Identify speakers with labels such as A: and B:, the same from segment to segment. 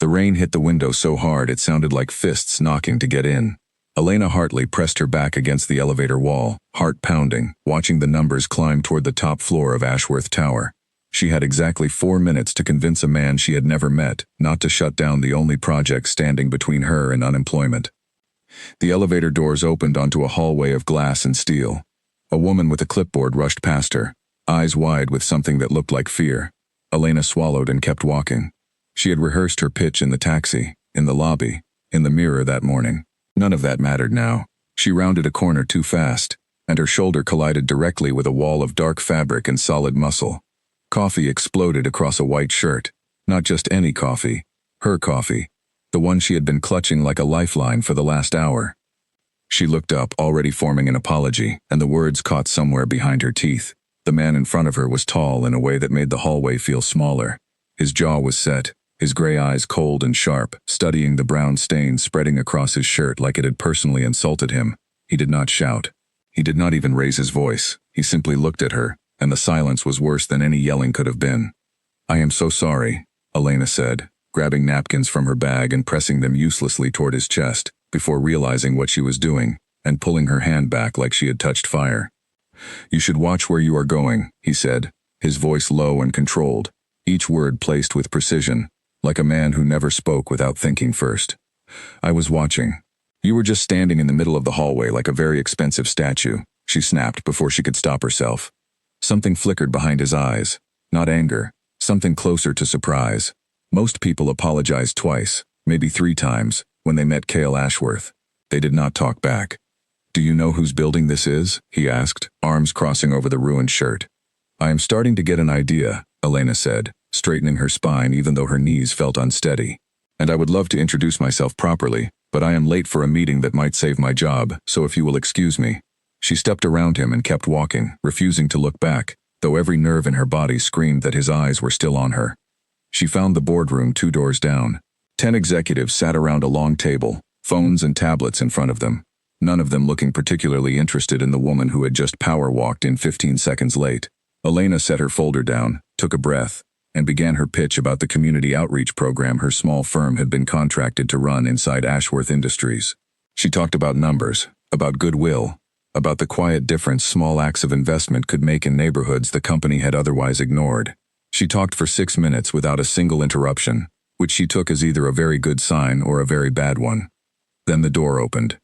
A: The rain hit the window so hard it sounded like fists knocking to get in. Elena Hartley pressed her back against the elevator wall, heart pounding, watching the numbers climb toward the top floor of Ashworth Tower. She had exactly 4 minutes to convince a man she had never met not to shut down the only project standing between her and unemployment. The elevator doors opened onto a hallway of glass and steel. A woman with a clipboard rushed past her, eyes wide with something that looked like fear. Elena swallowed and kept walking. She had rehearsed her pitch in the taxi, in the lobby, in the mirror that morning. None of that mattered now. She rounded a corner too fast, and her shoulder collided directly with a wall of dark fabric and solid muscle. Coffee exploded across a white shirt. Not just any coffee. Her coffee. The one she had been clutching like a lifeline for the last hour. She looked up, already forming an apology, and the words caught somewhere behind her teeth. The man in front of her was tall in a way that made the hallway feel smaller. His jaw was set, his gray eyes cold and sharp, studying the brown stains spreading across his shirt like it had personally insulted him. He did not shout. He did not even raise his voice. He simply looked at her, and the silence was worse than any yelling could have been. "I am so sorry," Elena said, grabbing napkins from her bag and pressing them uselessly toward his chest, before realizing what she was doing, and pulling her hand back like she had touched fire. "You should watch where you are going," he said, his voice low and controlled, each word placed with precision, like a man who never spoke without thinking first. "I was watching. You were just standing in the middle of the hallway like a very expensive statue," she snapped before she could stop herself. Something flickered behind his eyes. Not anger, something closer to surprise. Most people apologized twice, maybe 3 times, when they met Cale Ashworth. They did not talk back. "Do you know whose building this is?" he asked, arms crossing over the ruined shirt. "I am starting to get an idea," Elena said, straightening her spine even though her knees felt unsteady. "And I would love to introduce myself properly, but I am late for a meeting that might save my job, so if you will excuse me." She stepped around him and kept walking, refusing to look back, though every nerve in her body screamed that his eyes were still on her. She found the boardroom 2 doors down. 10 executives sat around a long table, phones and tablets in front of them, none of them looking particularly interested in the woman who had just power-walked in 15 seconds late. Elena set her folder down, took a breath, and began her pitch about the community outreach program her small firm had been contracted to run inside Ashworth Industries. She talked about numbers, about goodwill, about the quiet difference small acts of investment could make in neighborhoods the company had otherwise ignored. She talked for 6 minutes without a single interruption, which she took as either a very good sign or a very bad one. Then the door opened.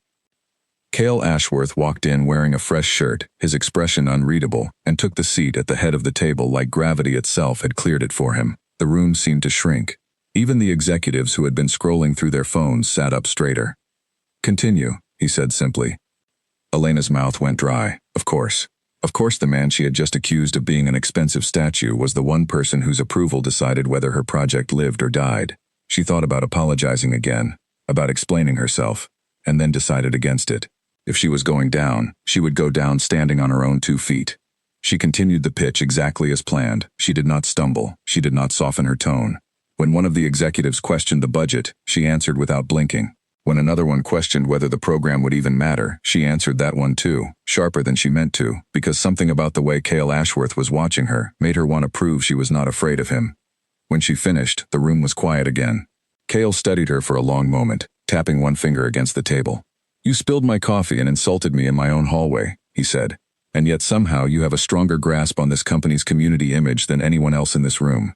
A: Cale Ashworth walked in wearing a fresh shirt, his expression unreadable, and took the seat at the head of the table like gravity itself had cleared it for him. The room seemed to shrink. Even the executives who had been scrolling through their phones sat up straighter. "Continue," he said simply. Elena's mouth went dry. Of course. Of course the man she had just accused of being an expensive statue was the one person whose approval decided whether her project lived or died. She thought about apologizing again, about explaining herself, and then decided against it. If she was going down, she would go down standing on her own 2 feet. She continued the pitch exactly as planned. She did not stumble. She did not soften her tone. When one of the executives questioned the budget, she answered without blinking. When another one questioned whether the program would even matter, she answered that one too, sharper than she meant to, because something about the way Cale Ashworth was watching her made her want to prove she was not afraid of him. When she finished, the room was quiet again. Cale studied her for a long moment, tapping one finger against the table. "You spilled my coffee and insulted me in my own hallway," he said, "and yet somehow you have a stronger grasp on this company's community image than anyone else in this room."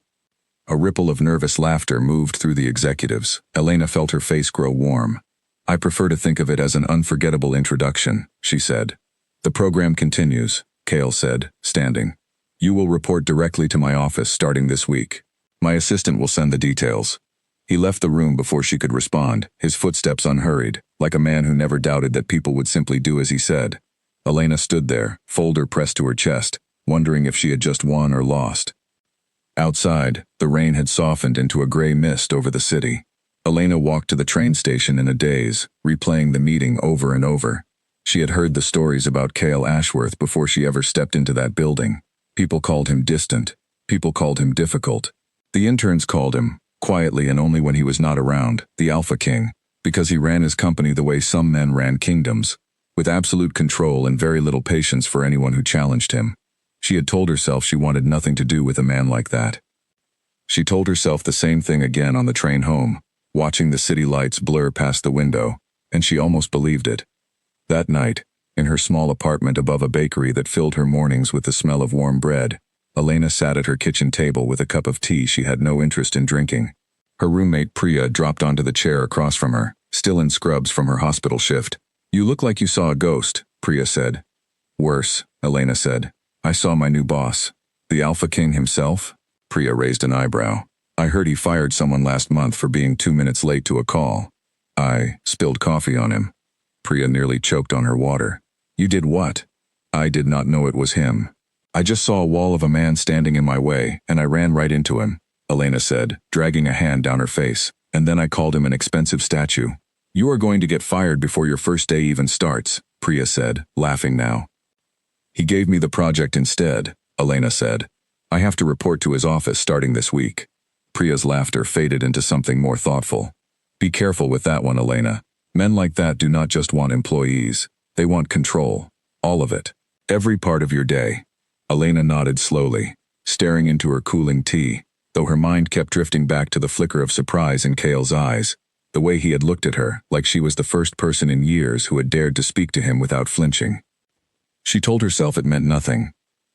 A: A ripple of nervous laughter moved through the executives. Elena felt her face grow warm. "I prefer to think of it as an unforgettable introduction," she said. "The program continues," Cale said, standing. "You will report directly to my office starting this week. My assistant will send the details." He left the room before she could respond, his footsteps unhurried, like a man who never doubted that people would simply do as he said. Elena stood there, folder pressed to her chest, wondering if she had just won or lost. Outside, the rain had softened into a gray mist over the city. Elena walked to the train station in a daze, replaying the meeting over and over. She had heard the stories about Cale Ashworth before she ever stepped into that building. People called him distant. People called him difficult. The interns called him, quietly and only when he was not around, the Alpha King, because he ran his company the way some men ran kingdoms, with absolute control and very little patience for anyone who challenged him. She had told herself she wanted nothing to do with a man like that. She told herself the same thing again on the train home, watching the city lights blur past the window, and she almost believed it. That night, in her small apartment above a bakery that filled her mornings with the smell of warm bread, Elena sat at her kitchen table with a cup of tea she had no interest in drinking. Her roommate Priya dropped onto the chair across from her, still in scrubs from her hospital shift. "You look like you saw a ghost," Priya said. "Worse," Elena said. "I saw my new boss." "The Alpha King himself?" Priya raised an eyebrow. "I heard he fired someone last month for being 2 minutes late to a call. I spilled coffee on him." Priya nearly choked on her water. "You did what?" "I did not know it was him. I just saw a wall of a man standing in my way, and I ran right into him," Elena said, dragging a hand down her face. "And then I called him an expensive statue." "You are going to get fired before your first day even starts," Priya said, laughing now. "He gave me the project instead," Elena said. "I have to report to his office starting this week." Priya's laughter faded into something more thoughtful. "Be careful with that one, Elena. Men like that do not just want employees. They want control. All of it. Every part of your day." Elena nodded slowly, staring into her cooling tea, though her mind kept drifting back to the flicker of surprise in Cale's eyes, the way he had looked at her, like she was the first person in years who had dared to speak to him without flinching. She told herself it meant nothing.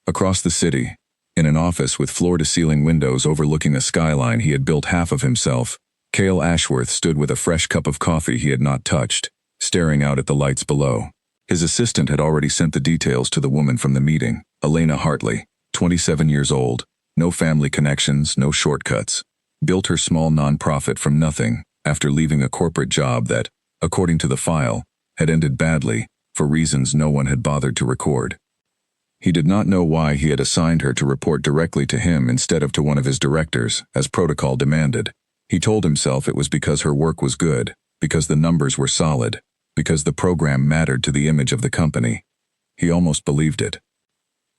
A: Across the city, in an office with floor-to-ceiling windows overlooking a skyline he had built half of himself, Cale Ashworth stood with a fresh cup of coffee he had not touched, staring out at the lights below. His assistant had already sent the details to the woman from the meeting, Elena Hartley, 27 years old, no family connections, no shortcuts. Built her small nonprofit from nothing after leaving a corporate job that, according to the file, had ended badly, for reasons no one had bothered to record. He did not know why he had assigned her to report directly to him instead of to one of his directors, as protocol demanded. He told himself it was because her work was good, because the numbers were solid, because the program mattered to the image of the company. He almost believed it.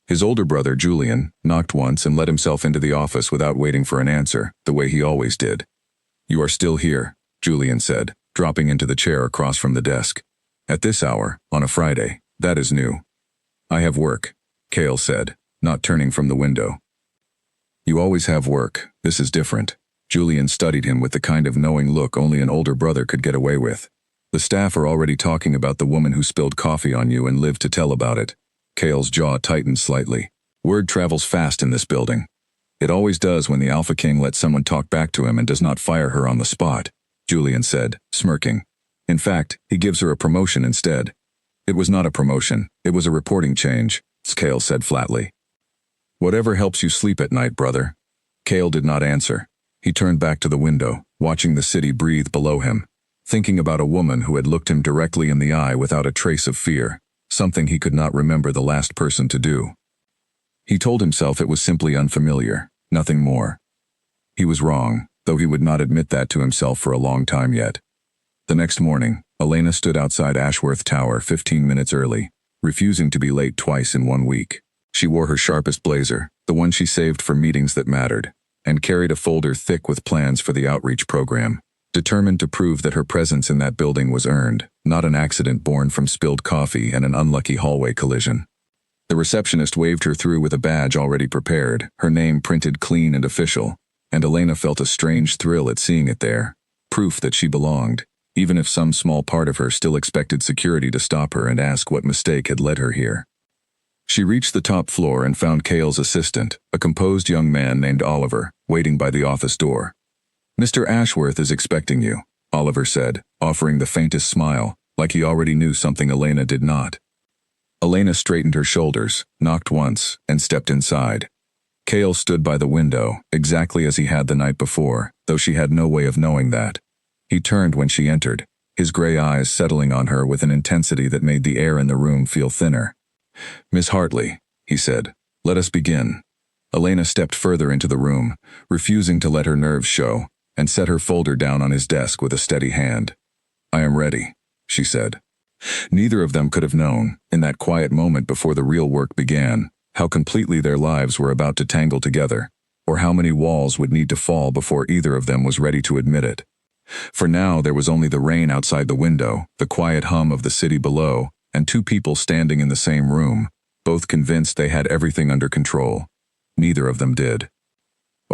A: His older brother, Julian, knocked once and let himself into the office without waiting for an answer, the way he always did. "You are still here," Julian said, dropping into the chair across from the desk. "At this hour, on a Friday, that is new." "I have work," Cale said, not turning from the window. "You always have work. This is different." Julian studied him with the kind of knowing look only an older brother could get away with. "The staff are already talking about the woman who spilled coffee on you and lived to tell about it." Cale's jaw tightened slightly. "Word travels fast in this building. It always does when the Alpha King lets someone talk back to him and does not fire her on the spot," Julian said, smirking. "In fact, he gives her a promotion instead." "It was not a promotion, it was a reporting change," Cale said flatly. "Whatever helps you sleep at night, brother." Cale did not answer. He turned back to the window, watching the city breathe below him, thinking about a woman who had looked him directly in the eye without a trace of fear, something he could not remember the last person to do. He told himself it was simply unfamiliar, nothing more. He was wrong, though he would not admit that to himself for a long time yet. The next morning, Elena stood outside Ashworth Tower 15 minutes early, refusing to be late twice in 1 week. She wore her sharpest blazer, the one she saved for meetings that mattered, and carried a folder thick with plans for the outreach program, determined to prove that her presence in that building was earned, not an accident born from spilled coffee and an unlucky hallway collision. The receptionist waved her through with a badge already prepared, her name printed clean and official, and Elena felt a strange thrill at seeing it there, proof that she belonged, even if some small part of her still expected security to stop her and ask what mistake had led her here. She reached the top floor and found Cale's assistant, a composed young man named Oliver, waiting by the office door. "Mr. Ashworth is expecting you," Oliver said, offering the faintest smile, like he already knew something Elena did not. Elena straightened her shoulders, knocked once, and stepped inside. Cale stood by the window, exactly as he had the night before, though she had no way of knowing that. He turned when she entered, his gray eyes settling on her with an intensity that made the air in the room feel thinner. "Miss Hartley," he said, "let us begin." Elena stepped further into the room, refusing to let her nerves show, and set her folder down on his desk with a steady hand. "I am ready," she said. Neither of them could have known, in that quiet moment before the real work began, how completely their lives were about to tangle together, or how many walls would need to fall before either of them was ready to admit it. For now there was only the rain outside the window, the quiet hum of the city below, and two people standing in the same room, both convinced they had everything under control. Neither of them did.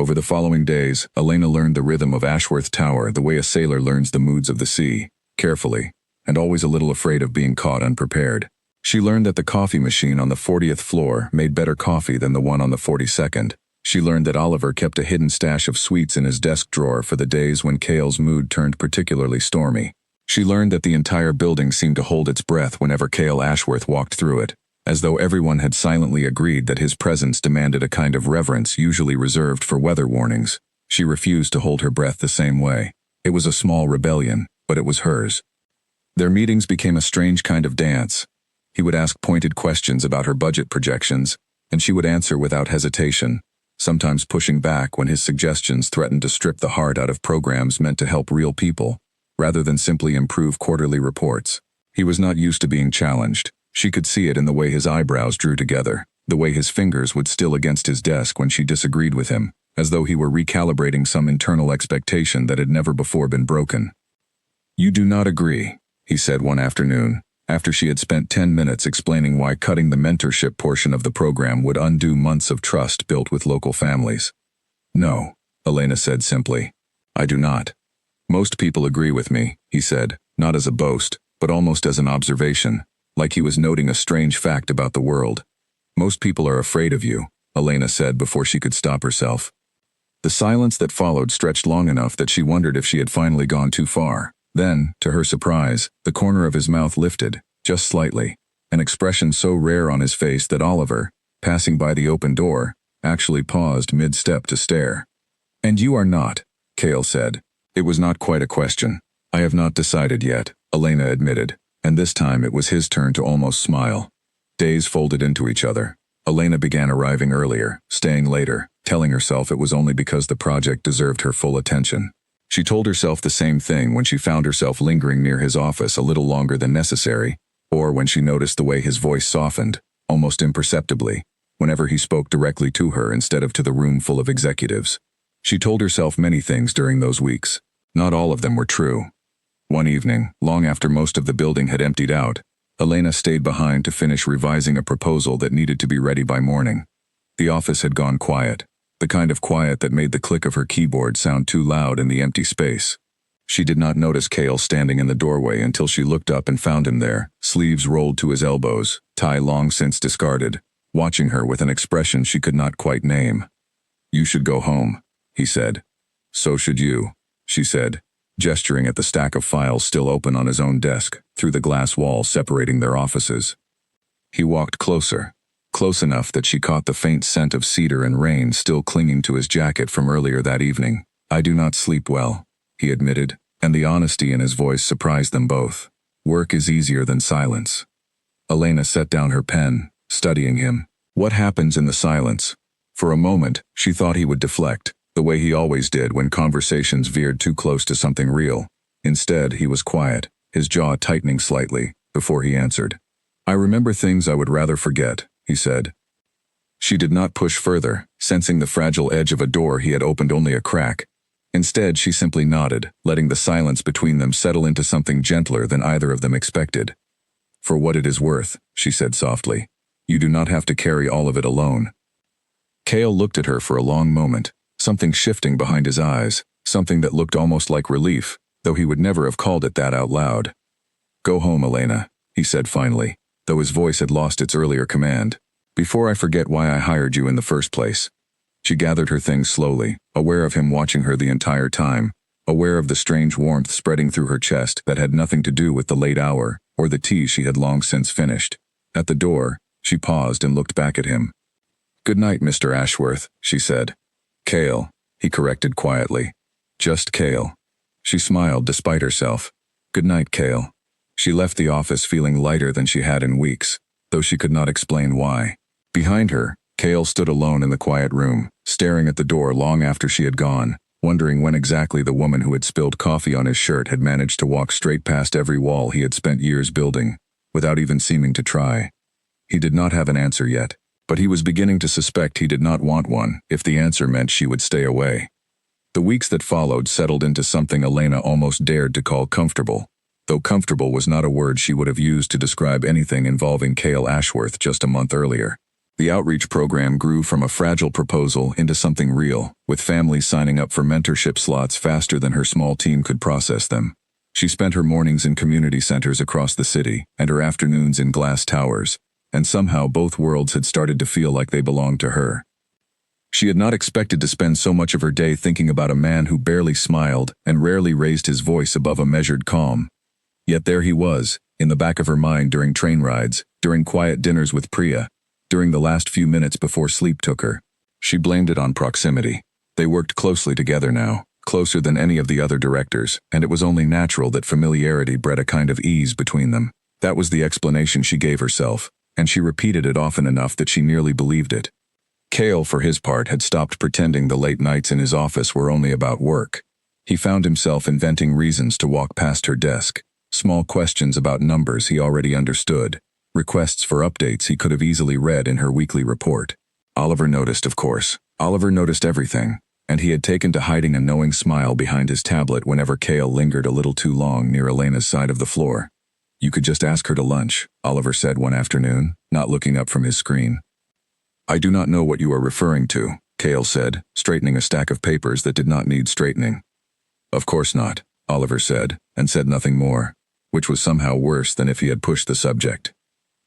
A: Over the following days, Elena learned the rhythm of Ashworth Tower the way a sailor learns the moods of the sea, carefully, and always a little afraid of being caught unprepared. She learned that the coffee machine on the 40th floor made better coffee than the one on the 42nd. She learned that Oliver kept a hidden stash of sweets in his desk drawer for the days when Cale's mood turned particularly stormy. She learned that the entire building seemed to hold its breath whenever Cale Ashworth walked through it, as though everyone had silently agreed that his presence demanded a kind of reverence usually reserved for weather warnings. She refused to hold her breath the same way. It was a small rebellion, but it was hers. Their meetings became a strange kind of dance. He would ask pointed questions about her budget projections, and she would answer without hesitation, sometimes pushing back when his suggestions threatened to strip the heart out of programs meant to help real people, rather than simply improve quarterly reports. He was not used to being challenged. She could see it in the way his eyebrows drew together, the way his fingers would still against his desk when she disagreed with him, as though he were recalibrating some internal expectation that had never before been broken. "You do not agree," he said one afternoon, after she had spent 10 minutes explaining why cutting the mentorship portion of the program would undo months of trust built with local families. "No," Elena said simply. "I do not." "Most people agree with me," he said, not as a boast, but almost as an observation, like he was noting a strange fact about the world. "Most people are afraid of you," Elena said before she could stop herself. The silence that followed stretched long enough that she wondered if she had finally gone too far. Then, to her surprise, the corner of his mouth lifted, just slightly, an expression so rare on his face that Oliver, passing by the open door, actually paused mid-step to stare. "And you are not," Cale said. It was not quite a question. "I have not decided yet," Elena admitted, and this time it was his turn to almost smile. Days folded into each other. Elena began arriving earlier, staying later, telling herself it was only because the project deserved her full attention. She told herself the same thing when she found herself lingering near his office a little longer than necessary, or when she noticed the way his voice softened, almost imperceptibly, whenever he spoke directly to her instead of to the room full of executives. She told herself many things during those weeks. Not all of them were true. One evening, long after most of the building had emptied out, Elena stayed behind to finish revising a proposal that needed to be ready by morning. The office had gone quiet, the kind of quiet that made the click of her keyboard sound too loud in the empty space. She did not notice Cale standing in the doorway until she looked up and found him there, sleeves rolled to his elbows, tie long since discarded, watching her with an expression she could not quite name. "You should go home," he said. "So should you," she said, gesturing at the stack of files still open on his own desk, through the glass wall separating their offices. He walked closer, close enough that she caught the faint scent of cedar and rain still clinging to his jacket from earlier that evening. "I do not sleep well," he admitted, and the honesty in his voice surprised them both. "Work is easier than silence." Elena set down her pen, studying him. What happens in the silence? For a moment, she thought he would deflect, the way he always did when conversations veered too close to something real. Instead, he was quiet, his jaw tightening slightly, before he answered. "I remember things I would rather forget," he said. She did not push further, sensing the fragile edge of a door he had opened only a crack. Instead, she simply nodded, letting the silence between them settle into something gentler than either of them expected. "For what it is worth," she said softly, "you do not have to carry all of it alone." Cale looked at her for a long moment, something shifting behind his eyes, something that looked almost like relief, though he would never have called it that out loud. "Go home, Elena," he said finally, though his voice had lost its earlier command. "Before I forget why I hired you in the first place." She gathered her things slowly, aware of him watching her the entire time, aware of the strange warmth spreading through her chest that had nothing to do with the late hour or the tea she had long since finished. At the door, she paused and looked back at him. "Good night, Mr. Ashworth," she said. "Cale," he corrected quietly. "Just Cale." She smiled despite herself. "Good night, Cale." She left the office feeling lighter than she had in weeks, though she could not explain why. Behind her, Cale stood alone in the quiet room, staring at the door long after she had gone, wondering when exactly the woman who had spilled coffee on his shirt had managed to walk straight past every wall he had spent years building, without even seeming to try. He did not have an answer yet, but he was beginning to suspect he did not want one if the answer meant she would stay away. The weeks that followed settled into something Elena almost dared to call comfortable, though comfortable was not a word she would have used to describe anything involving Cale Ashworth just a month earlier. The outreach program grew from a fragile proposal into something real, with families signing up for mentorship slots faster than her small team could process them. She spent her mornings in community centers across the city and her afternoons in glass towers, and somehow both worlds had started to feel like they belonged to her. She had not expected to spend so much of her day thinking about a man who barely smiled and rarely raised his voice above a measured calm. Yet there he was, in the back of her mind during train rides, during quiet dinners with Priya, during the last few minutes before sleep took her. She blamed it on proximity. They worked closely together now, closer than any of the other directors, and it was only natural that familiarity bred a kind of ease between them. That was the explanation she gave herself, and she repeated it often enough that she nearly believed it. Cale, for his part, had stopped pretending the late nights in his office were only about work. He found himself inventing reasons to walk past her desk, small questions about numbers he already understood, requests for updates he could have easily read in her weekly report. Oliver noticed, of course. Oliver noticed everything, and he had taken to hiding a knowing smile behind his tablet whenever Cale lingered a little too long near Elena's side of the floor. "You could just ask her to lunch," Oliver said one afternoon, not looking up from his screen. "I do not know what you are referring to," Cale said, straightening a stack of papers that did not need straightening. "Of course not," Oliver said, and said nothing more, which was somehow worse than if he had pushed the subject.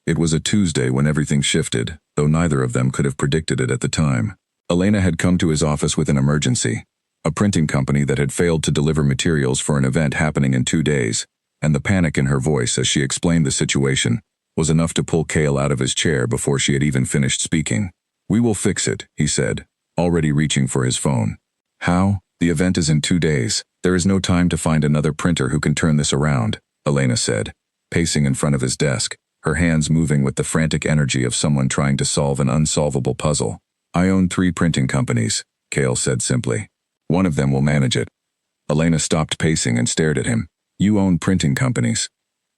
A: It was a Tuesday when everything shifted, though neither of them could have predicted it at the time. Elena had come to his office with an emergency, a printing company that had failed to deliver materials for an event happening in 2 days, and the panic in her voice as she explained the situation was enough to pull Cale out of his chair before she had even finished speaking. "We will fix it," he said, already reaching for his phone. "How? The event is in 2 days. There is no time to find another printer who can turn this around," Elena said, pacing in front of his desk, her hands moving with the frantic energy of someone trying to solve an unsolvable puzzle. "I own 3 printing companies," Cale said simply. "One of them will manage it." Elena stopped pacing and stared at him. "You own printing companies."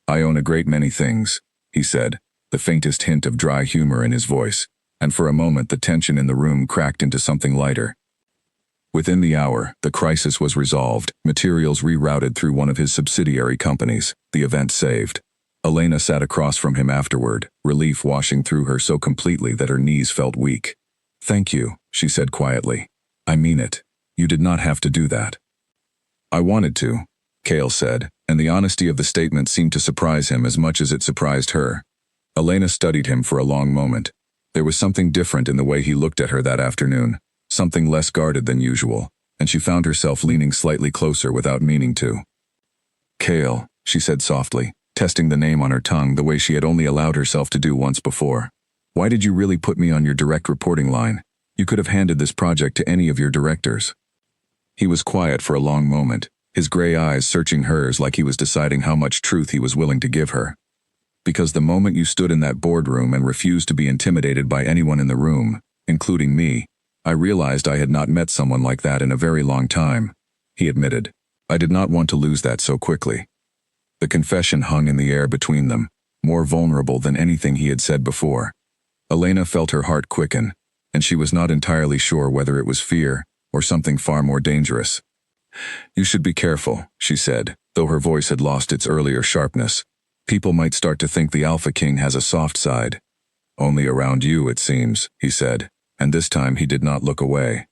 A: "I own a great many things," he said, the faintest hint of dry humor in his voice, and for a moment the tension in the room cracked into something lighter. Within the hour, the crisis was resolved, materials rerouted through one of his subsidiary companies, the event saved. Elena sat across from him afterward, relief washing through her so completely that her knees felt weak. "Thank you," she said quietly. "I mean it. You did not have to do that." "I wanted to," Cale said, and the honesty of the statement seemed to surprise him as much as it surprised her. Elena studied him for a long moment. There was something different in the way he looked at her that afternoon, something less guarded than usual, and she found herself leaning slightly closer without meaning to. "Cale," she said softly, testing the name on her tongue the way she had only allowed herself to do once before. "Why did you really put me on your direct reporting line? You could have handed this project to any of your directors." He was quiet for a long moment, his gray eyes searching hers like he was deciding how much truth he was willing to give her. "Because the moment you stood in that boardroom and refused to be intimidated by anyone in the room, including me, I realized I had not met someone like that in a very long time," he admitted. "I did not want to lose that so quickly." The confession hung in the air between them, more vulnerable than anything he had said before. Elena felt her heart quicken, and she was not entirely sure whether it was fear or something far more dangerous. "You should be careful," she said, though her voice had lost its earlier sharpness. "People might start to think the Alpha King has a soft side." "Only around you, it seems," he said, and this time he did not look away.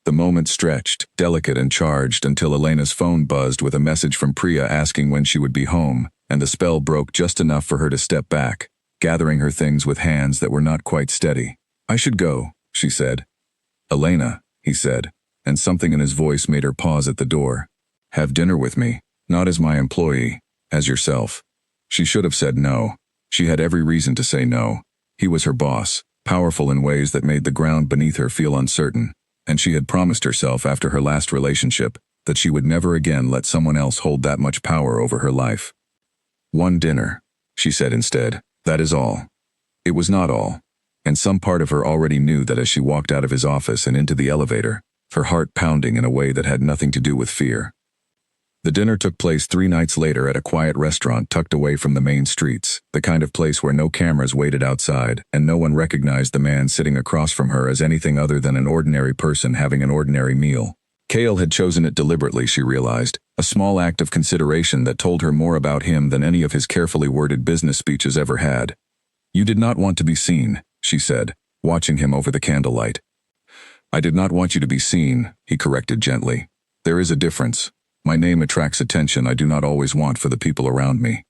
A: The moment stretched, delicate and charged, until Elena's phone buzzed with a message from Priya asking when she would be home, and the spell broke just enough for her to step back, gathering her things with hands that were not quite steady. "I should go," she said. "Elena," he said, and something in his voice made her pause at the door. "Have dinner with me, not as my employee, as yourself." She should have said no. She had every reason to say no. He was her boss, powerful in ways that made the ground beneath her feel uncertain, and she had promised herself after her last relationship that she would never again let someone else hold that much power over her life. "One dinner," she said instead. "That is all." It was not all, and some part of her already knew that as she walked out of his office and into the elevator, her heart pounding in a way that had nothing to do with fear. The dinner took place 3 nights later at a quiet restaurant tucked away from the main streets, the kind of place where no cameras waited outside, and no one recognized the man sitting across from her as anything other than an ordinary person having an ordinary meal. Cale had chosen it deliberately, she realized, a small act of consideration that told her more about him than any of his carefully worded business speeches ever had. "You did not want to be seen," she said, watching him over the candlelight. I did not want you to be seen, he corrected gently. There is a difference. My name attracts attention I do not always want for the people around me.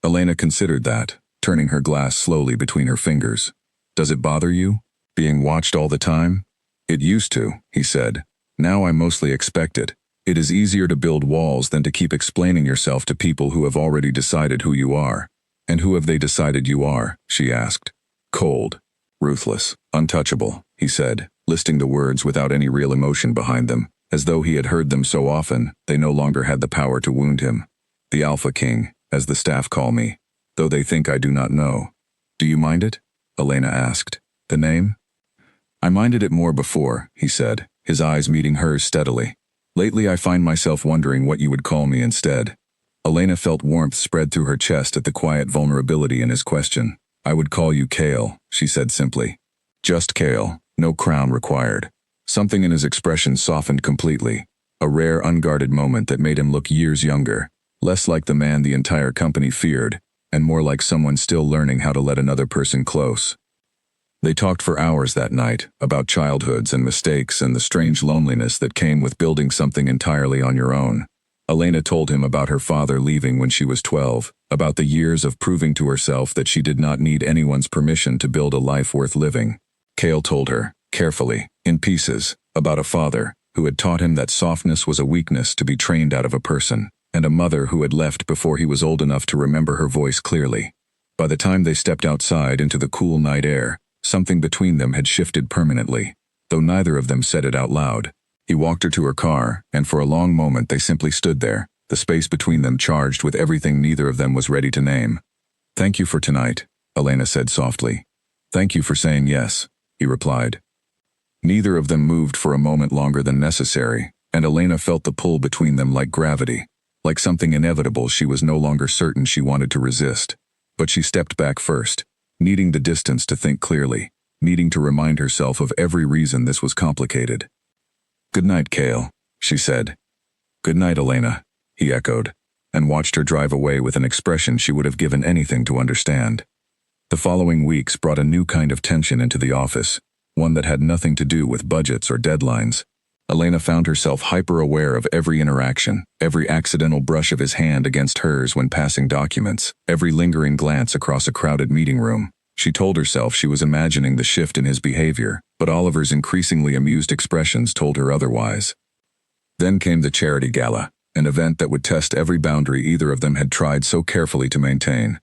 A: Elena considered that, turning her glass slowly between her fingers. Does it bother you, being watched all the time? It used to, he said. Now I mostly expect it. It is easier to build walls than to keep explaining yourself to people who have already decided who you are. And who have they decided you are? She asked. Cold, ruthless, untouchable, he said, listing the words without any real emotion behind them, as though he had heard them so often, they no longer had the power to wound him. The Alpha King, as the staff call me, though they think I do not know. Do you mind it? Elena asked. The name? I minded it more before, he said, his eyes meeting hers steadily. Lately I find myself wondering what you would call me instead. Elena felt warmth spread through her chest at the quiet vulnerability in his question. I would call you Kale, she said simply. Just Kale, no crown required. Something in his expression softened completely, a rare unguarded moment that made him look years younger, less like the man the entire company feared, and more like someone still learning how to let another person close. They talked for hours that night, about childhoods and mistakes and the strange loneliness that came with building something entirely on your own. Elena told him about her father leaving when she was 12, about the years of proving to herself that she did not need anyone's permission to build a life worth living. Kale told her, carefully, in pieces, about a father who had taught him that softness was a weakness to be trained out of a person, and a mother who had left before he was old enough to remember her voice clearly. By the time they stepped outside into the cool night air, something between them had shifted permanently, though neither of them said it out loud. He walked her to her car, and for a long moment they simply stood there, the space between them charged with everything neither of them was ready to name. Thank you for tonight, Elena said softly. Thank you for saying yes, he replied. Neither of them moved for a moment longer than necessary, and Elena felt the pull between them like gravity, like something inevitable she was no longer certain she wanted to resist. But she stepped back first, needing the distance to think clearly, needing to remind herself of every reason this was complicated. Good night, Kale, she said. Good night, Elena, he echoed, and watched her drive away with an expression she would have given anything to understand. The following weeks brought a new kind of tension into the office, one that had nothing to do with budgets or deadlines. Elena found herself hyper-aware of every interaction, every accidental brush of his hand against hers when passing documents, every lingering glance across a crowded meeting room. She told herself she was imagining the shift in his behavior, but Oliver's increasingly amused expressions told her otherwise. Then came the charity gala, an event that would test every boundary either of them had tried so carefully to maintain.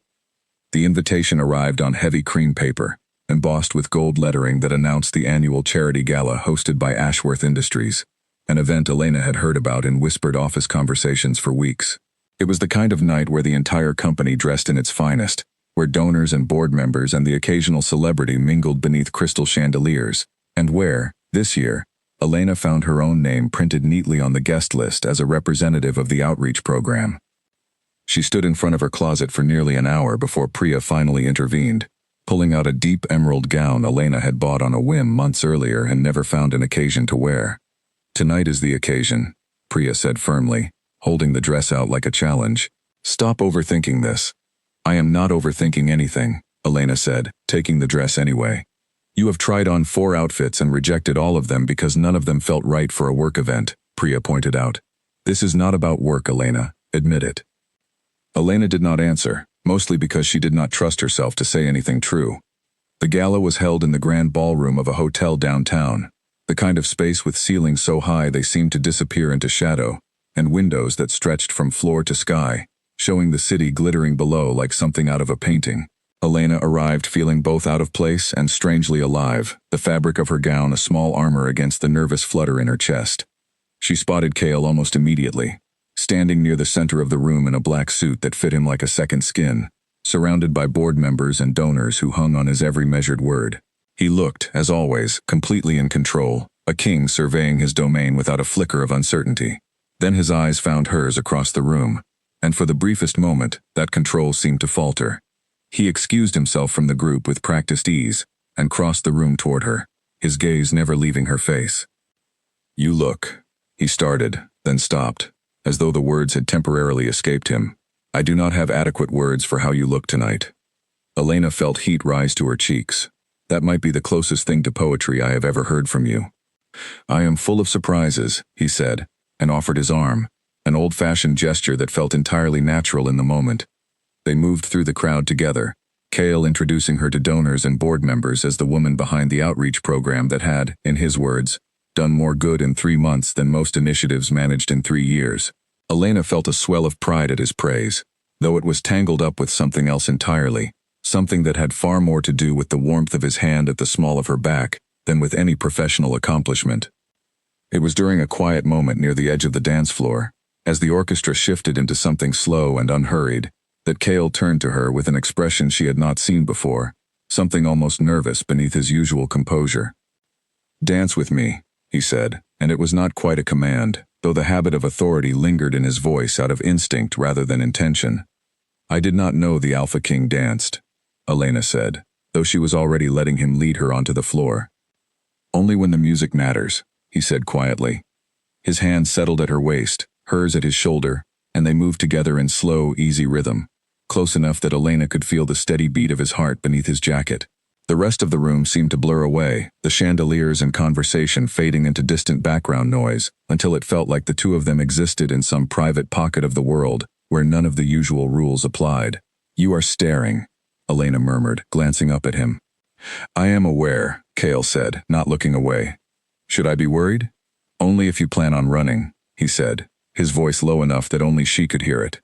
A: The invitation arrived on heavy cream paper, embossed with gold lettering that announced the annual charity gala hosted by Ashworth Industries, an event Elena had heard about in whispered office conversations for weeks. It was the kind of night where the entire company dressed in its finest, where donors and board members and the occasional celebrity mingled beneath crystal chandeliers, and where, this year, Elena found her own name printed neatly on the guest list as a representative of the outreach program. She stood in front of her closet for nearly an hour before Priya finally intervened, pulling out a deep emerald gown Elena had bought on a whim months earlier and never found an occasion to wear. Tonight is the occasion, Priya said firmly, holding the dress out like a challenge. Stop overthinking this. I am not overthinking anything, Elena said, taking the dress anyway. You have tried on 4 outfits and rejected all of them because none of them felt right for a work event, Priya pointed out. This is not about work, Elena, admit it. Elena did not answer, mostly because she did not trust herself to say anything true. The gala was held in the grand ballroom of a hotel downtown, the kind of space with ceilings so high they seemed to disappear into shadow, and windows that stretched from floor to sky, showing the city glittering below like something out of a painting. Elena arrived feeling both out of place and strangely alive, the fabric of her gown a small armor against the nervous flutter in her chest. She spotted Kale almost immediately, standing near the center of the room in a black suit that fit him like a second skin, surrounded by board members and donors who hung on his every measured word. He looked, as always, completely in control, a king surveying his domain without a flicker of uncertainty. Then his eyes found hers across the room, and for the briefest moment, that control seemed to falter. He excused himself from the group with practiced ease, and crossed the room toward her, his gaze never leaving her face. You look, he started, then stopped, as though the words had temporarily escaped him. I do not have adequate words for how you look tonight. Elena felt heat rise to her cheeks. That might be the closest thing to poetry I have ever heard from you. I am full of surprises, he said, and offered his arm, an old-fashioned gesture that felt entirely natural in the moment. They moved through the crowd together, Cale introducing her to donors and board members as the woman behind the outreach program that had, in his words, done more good in 3 months than most initiatives managed in 3 years. Elena felt a swell of pride at his praise, though it was tangled up with something else entirely, something that had far more to do with the warmth of his hand at the small of her back than with any professional accomplishment. It was during a quiet moment near the edge of the dance floor, as the orchestra shifted into something slow and unhurried, that Cale turned to her with an expression she had not seen before, something almost nervous beneath his usual composure. "Dance with me," he said, and it was not quite a command, though the habit of authority lingered in his voice out of instinct rather than intention. "I did not know the Alpha King danced," Elena said, though she was already letting him lead her onto the floor. "Only when the music matters," he said quietly. His hand settled at her waist, hers at his shoulder, and they moved together in slow, easy rhythm, close enough that Elena could feel the steady beat of his heart beneath his jacket. The rest of the room seemed to blur away, the chandeliers and conversation fading into distant background noise, until it felt like the two of them existed in some private pocket of the world, where none of the usual rules applied. "You are staring," Elena murmured, glancing up at him. "I am aware," Cale said, not looking away. "Should I be worried?" "Only if you plan on running," he said, his voice low enough that only she could hear it.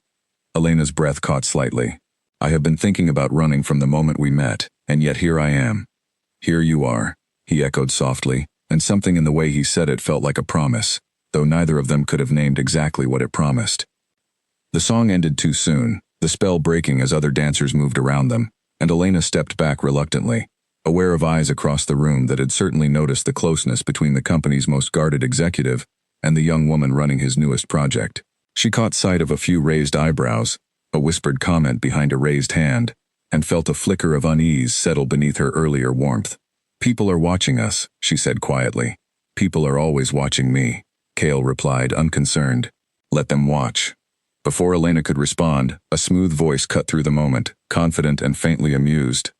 A: Elena's breath caught slightly. "I have been thinking about running from the moment we met, and yet here I am." "Here you are," he echoed softly, and something in the way he said it felt like a promise, though neither of them could have named exactly what it promised. The song ended too soon, the spell breaking as other dancers moved around them, and Elena stepped back reluctantly, aware of eyes across the room that had certainly noticed the closeness between the company's most guarded executive and the young woman running his newest project. She caught sight of a few raised eyebrows, a whispered comment behind a raised hand, and felt a flicker of unease settle beneath her earlier warmth. "People are watching us," she said quietly. "People are always watching me," Cale replied, unconcerned. "Let them watch." Before Elena could respond, a smooth voice cut through the moment, confident and faintly amused.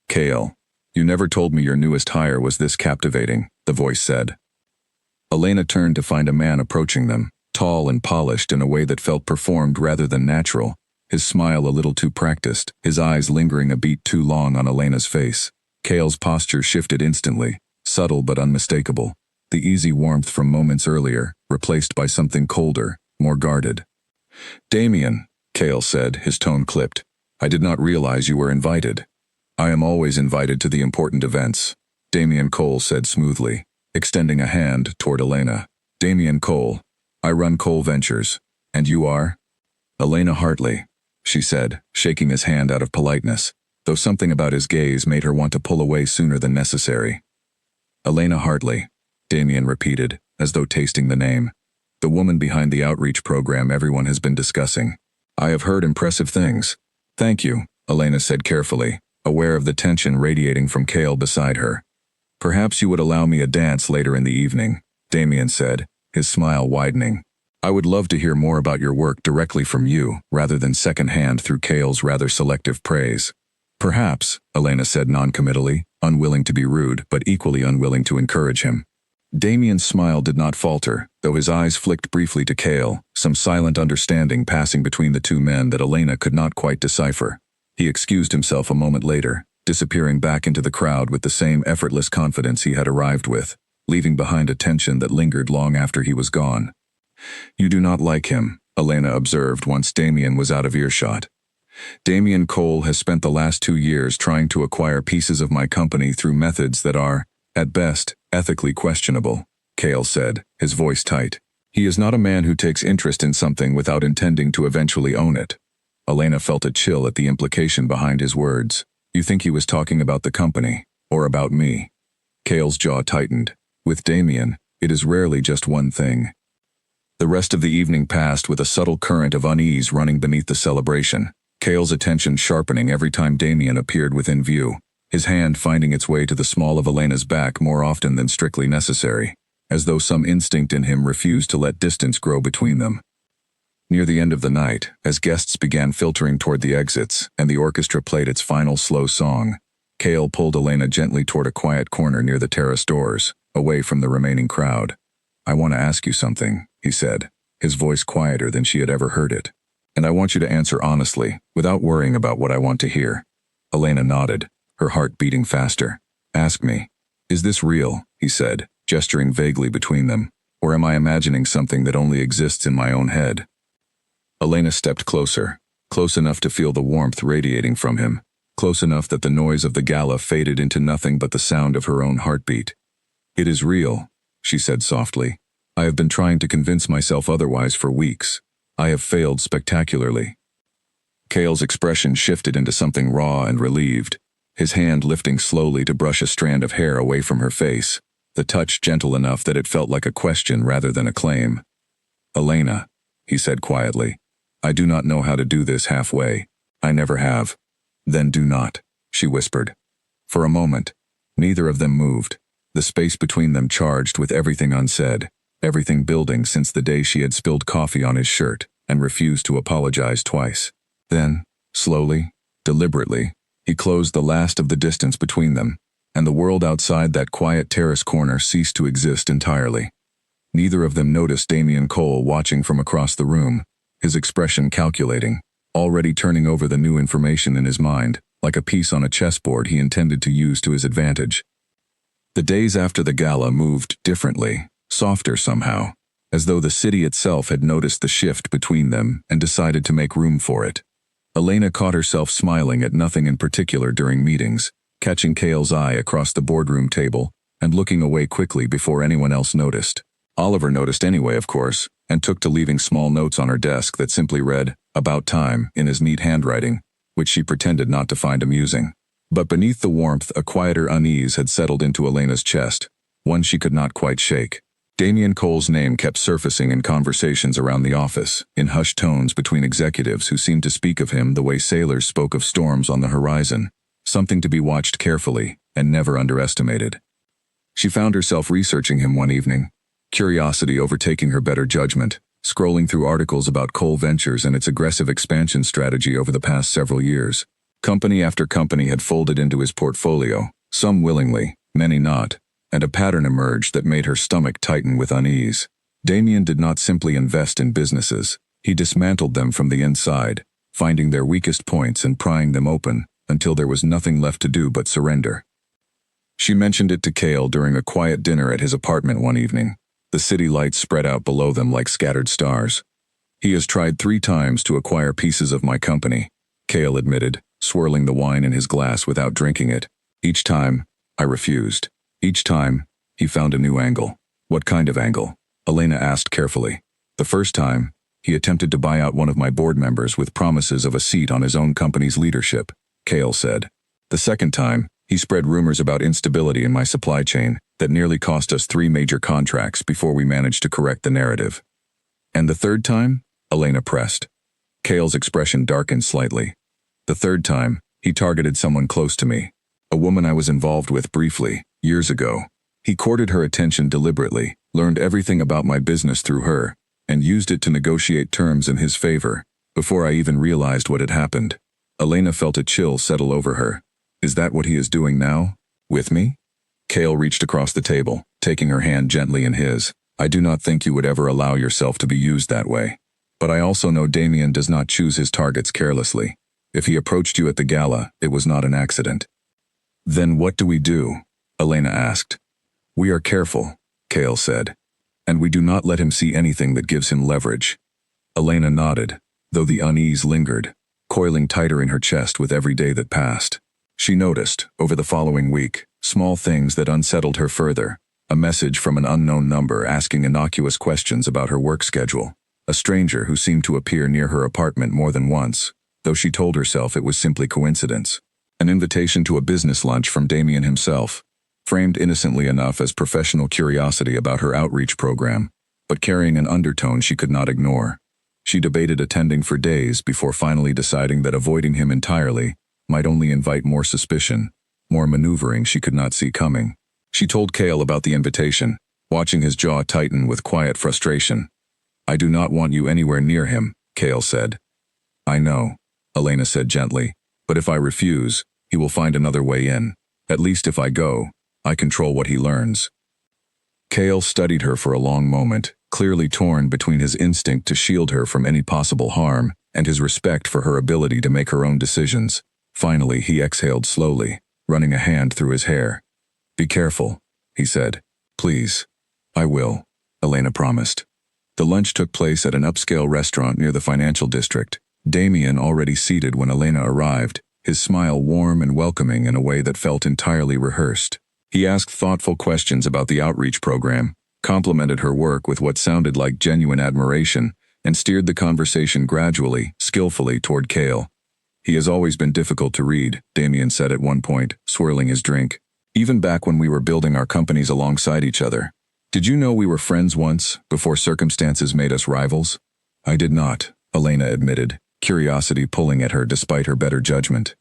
A: "Cale, you never told me your newest hire was this captivating," the voice said. Elena turned to find a man approaching them, tall and polished in a way that felt performed rather than natural, his smile a little too practiced, his eyes lingering a beat too long on Elena's face. Cale's posture shifted instantly, subtle but unmistakable, the easy warmth from moments earlier, replaced by something colder, more guarded. "Damien," Cale said, his tone clipped, "I did not realize you were invited." "I am always invited to the important events," Damien Cole said smoothly, extending a hand toward Elena. "Damien Cole. I run Cole Ventures. And you are?" "Elena Hartley," she said, shaking his hand out of politeness, though something about his gaze made her want to pull away sooner than necessary. "Elena Hartley," Damien repeated, as though tasting the name. "The woman behind the outreach program everyone has been discussing. I have heard impressive things." "Thank you," Elena said carefully, aware of the tension radiating from Cale beside her. "Perhaps you would allow me a dance later in the evening," Damien said, his smile widening. "I would love to hear more about your work directly from you, rather than secondhand through Cale's rather selective praise." "Perhaps," Elena said noncommittally, unwilling to be rude but equally unwilling to encourage him. Damien's smile did not falter, though his eyes flicked briefly to Cale, some silent understanding passing between the two men that Elena could not quite decipher. He excused himself a moment later, disappearing back into the crowd with the same effortless confidence he had arrived with, leaving behind a tension that lingered long after he was gone. "You do not like him," Elena observed once Damien was out of earshot. "Damien Cole has spent the last 2 years trying to acquire pieces of my company through methods that are, at best, ethically questionable," Cale said, his voice tight. "He is not a man who takes interest in something without intending to eventually own it." Elena felt a chill at the implication behind his words. "You think he was talking about the company, or about me?" Cale's jaw tightened. With Damien, it is rarely just one thing. The rest of the evening passed with a subtle current of unease running beneath the celebration, Cale's attention sharpening every time Damien appeared within view, his hand finding its way to the small of Elena's back more often than strictly necessary, as though some instinct in him refused to let distance grow between them. Near the end of the night, as guests began filtering toward the exits and the orchestra played its final slow song, Kale pulled Elena gently toward a quiet corner near the terrace doors, away from the remaining crowd. "I want to ask you something," he said, his voice quieter than she had ever heard it. "And I want you to answer honestly, without worrying about what I want to hear." Elena nodded, her heart beating faster. "Ask me. Is this real?" he said, gesturing vaguely between them. "Or am I imagining something that only exists in my own head?" Elena stepped closer, close enough to feel the warmth radiating from him, close enough that the noise of the gala faded into nothing but the sound of her own heartbeat. "It is real," she said softly. "I have been trying to convince myself otherwise for weeks. I have failed spectacularly." Kale's expression shifted into something raw and relieved, his hand lifting slowly to brush a strand of hair away from her face, the touch gentle enough that it felt like a question rather than a claim. "Elena," he said quietly, "I do not know how to do this halfway. I never have." "Then do not," she whispered. For a moment, neither of them moved, the space between them charged with everything unsaid, everything building since the day she had spilled coffee on his shirt and refused to apologize twice. Then, slowly, deliberately, he closed the last of the distance between them, and the world outside that quiet terrace corner ceased to exist entirely. Neither of them noticed Damian Cole watching from across the room, his expression calculating, already turning over the new information in his mind, like a piece on a chessboard he intended to use to his advantage. The days after the gala moved differently, softer somehow, as though the city itself had noticed the shift between them and decided to make room for it. Elena caught herself smiling at nothing in particular during meetings, catching Kale's eye across the boardroom table and looking away quickly before anyone else noticed. Oliver noticed anyway, of course, and took to leaving small notes on her desk that simply read, "About time," in his neat handwriting, which she pretended not to find amusing. But beneath the warmth, a quieter unease had settled into Elena's chest, one she could not quite shake. Damian Cole's name kept surfacing in conversations around the office, in hushed tones between executives who seemed to speak of him the way sailors spoke of storms on the horizon, something to be watched carefully and never underestimated. She found herself researching him one evening, curiosity overtaking her better judgment, scrolling through articles about Cole Ventures and its aggressive expansion strategy over the past several years. Company after company had folded into his portfolio, some willingly, many not, and a pattern emerged that made her stomach tighten with unease. Damian did not simply invest in businesses, he dismantled them from the inside, finding their weakest points and prying them open, until there was nothing left to do but surrender. She mentioned it to Kale during a quiet dinner at his apartment one evening, the city lights spread out below them like scattered stars. "He has tried 3 times to acquire pieces of my company," Kale admitted, swirling the wine in his glass without drinking it. "Each time, I refused. Each time, he found a new angle." "What kind of angle?" Elena asked carefully. "The first time, he attempted to buy out one of my board members with promises of a seat on his own company's leadership," Kale said. "The second time, he spread rumors about instability in my supply chain that nearly cost us 3 major contracts before we managed to correct the narrative." "And the third time?" Elena pressed. Kale's expression darkened slightly. "The third time, he targeted someone close to me, a woman I was involved with briefly, years ago. He courted her attention deliberately, learned everything about my business through her, and used it to negotiate terms in his favor, before I even realized what had happened." Elena felt a chill settle over her. "Is that what he is doing now? With me?" Kale reached across the table, taking her hand gently in his. "I do not think you would ever allow yourself to be used that way. But I also know Damian does not choose his targets carelessly. If he approached you at the gala, it was not an accident." "Then what do we do?" Elena asked. "We are careful," Kale said. "And we do not let him see anything that gives him leverage." Elena nodded, though the unease lingered, coiling tighter in her chest with every day that passed. She noticed, over the following week, small things that unsettled her further. A message from an unknown number asking innocuous questions about her work schedule. A stranger who seemed to appear near her apartment more than once, though she told herself it was simply coincidence. An invitation to a business lunch from Damian himself, framed innocently enough as professional curiosity about her outreach program, but carrying an undertone she could not ignore. She debated attending for days before finally deciding that avoiding him entirely might only invite more suspicion, more maneuvering she could not see coming. She told Kale about the invitation, watching his jaw tighten with quiet frustration. "I do not want you anywhere near him," Kale said. "I know," Elena said gently, "but if I refuse, He will find another way in. At least if I go, I control what he learns. Cale studied her for a long moment, clearly torn between his instinct to shield her from any possible harm and his respect for her ability to make her own decisions. Finally, he exhaled slowly, running a hand through his hair. "Be careful," he said. "Please." "I will," Elena promised. The lunch took place at an upscale restaurant near the financial district. Damien already seated when Elena arrived, his smile warm and welcoming in a way that felt entirely rehearsed. He asked thoughtful questions about the outreach program, complimented her work with what sounded like genuine admiration, and steered the conversation gradually, skillfully toward Cale. "He has always been difficult to read," Damien said at one point, swirling his drink. "Even back when we were building our companies alongside each other. Did you know we were friends once, before circumstances made us rivals?" "I did not," Elena admitted, curiosity pulling at her despite her better judgment.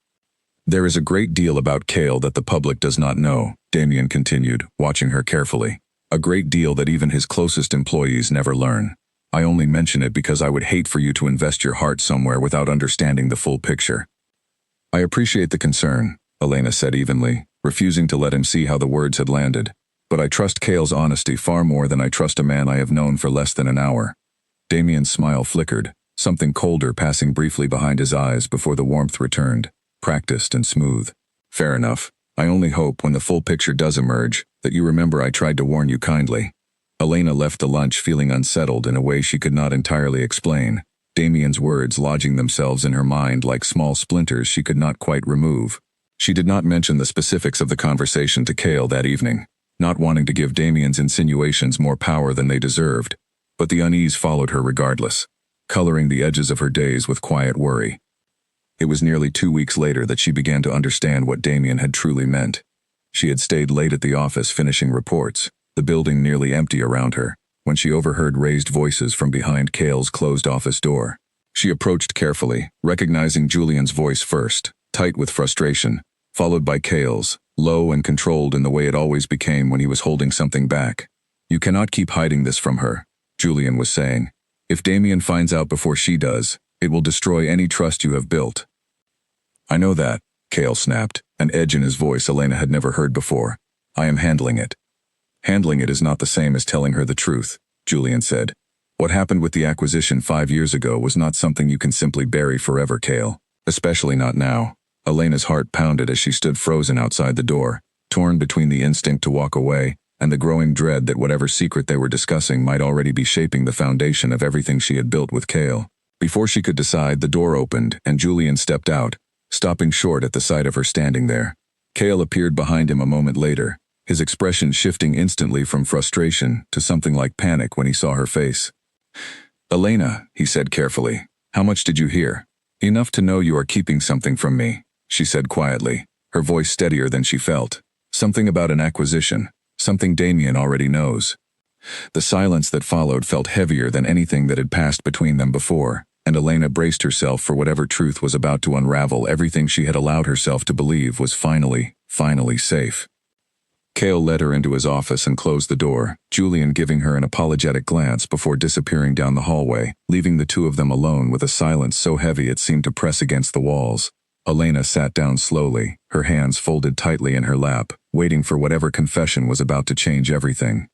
A: "There is a great deal about Cale that the public does not know," Damien continued, watching her carefully. "A great deal that even his closest employees never learn. I only mention it because I would hate for you to invest your heart somewhere without understanding the full picture." "I appreciate the concern," Elena said evenly, refusing to let him see how the words had landed. "But I trust Cale's honesty far more than I trust a man I have known for less than an hour." Damien's smile flickered, something colder passing briefly behind his eyes before the warmth returned, practiced and smooth. "Fair enough. I only hope, when the full picture does emerge, that you remember I tried to warn you kindly." Elena left the lunch feeling unsettled in a way she could not entirely explain, Damien's words lodging themselves in her mind like small splinters she could not quite remove. She did not mention the specifics of the conversation to Cale that evening, not wanting to give Damien's insinuations more power than they deserved, but the unease followed her regardless, coloring the edges of her days with quiet worry. It was nearly 2 weeks later that she began to understand what Damien had truly meant. She had stayed late at the office finishing reports, the building nearly empty around her, when she overheard raised voices from behind Cale's closed office door. She approached carefully, recognizing Julian's voice first, tight with frustration, followed by Cale's, low and controlled in the way it always became when he was holding something back. "You cannot keep hiding this from her," Julian was saying. "If Damien finds out before she does, it will destroy any trust you have built." "I know that," Cale snapped, an edge in his voice Elena had never heard before. "I am handling it." "Handling it is not the same as telling her the truth," Julian said. "What happened with the acquisition 5 years ago was not something you can simply bury forever, Cale. Especially not now." Elena's heart pounded as she stood frozen outside the door, torn between the instinct to walk away and the growing dread that whatever secret they were discussing might already be shaping the foundation of everything she had built with Cale. Before she could decide, the door opened and Julian stepped out, stopping short at the sight of her standing there. Cale appeared behind him a moment later, his expression shifting instantly from frustration to something like panic when he saw her face. "Elena," he said carefully, "how much did you hear?" "Enough to know you are keeping something from me," she said quietly, her voice steadier than she felt. "Something about an acquisition, something Damien already knows." The silence that followed felt heavier than anything that had passed between them before, and Elena braced herself for whatever truth was about to unravel everything she had allowed herself to believe was finally safe. Cale led her into his office and closed the door, Julian giving her an apologetic glance before disappearing down the hallway, leaving the two of them alone with a silence so heavy it seemed to press against the walls. Elena sat down slowly, her hands folded tightly in her lap, waiting for whatever confession was about to change everything.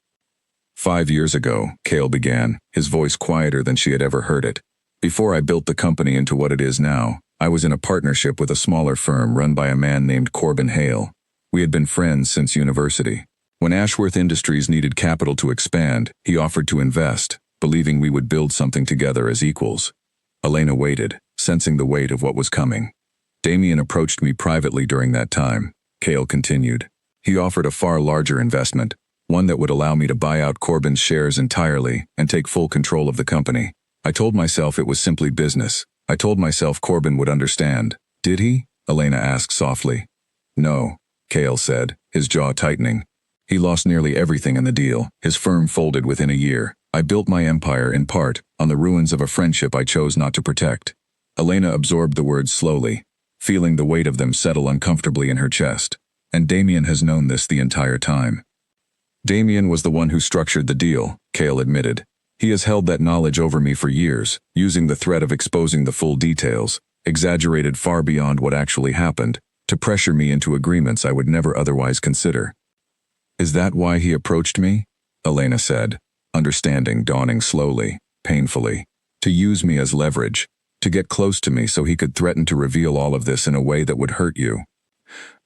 A: 5 years ago, Cale began, his voice quieter than she had ever heard it. "Before I built the company into what it is now, I was in a partnership with a smaller firm run by a man named Corbin Hale. We had been friends since university. When Ashworth Industries needed capital to expand, he offered to invest, believing we would build something together as equals." Elena waited, sensing the weight of what was coming. "Damien approached me privately during that time," Cale continued. "He offered a far larger investment, one that would allow me to buy out Corbin's shares entirely and take full control of the company. I told myself it was simply business. I told myself Corbin would understand." "Did he?" Elena asked softly. "No," Cale said, his jaw tightening. "He lost nearly everything in the deal. His firm folded within a year. I built my empire, in part, on the ruins of a friendship I chose not to protect." Elena absorbed the words slowly, feeling the weight of them settle uncomfortably in her chest. "And Damien has known this the entire time." "Damien was the one who structured the deal," Cale admitted. "He has held that knowledge over me for years, using the threat of exposing the full details, exaggerated far beyond what actually happened, to pressure me into agreements I would never otherwise consider. Is that why he approached me? Elena said, understanding dawning slowly, painfully. To use me as leverage, to get close to me so he could threaten to reveal all of this in a way that would hurt you.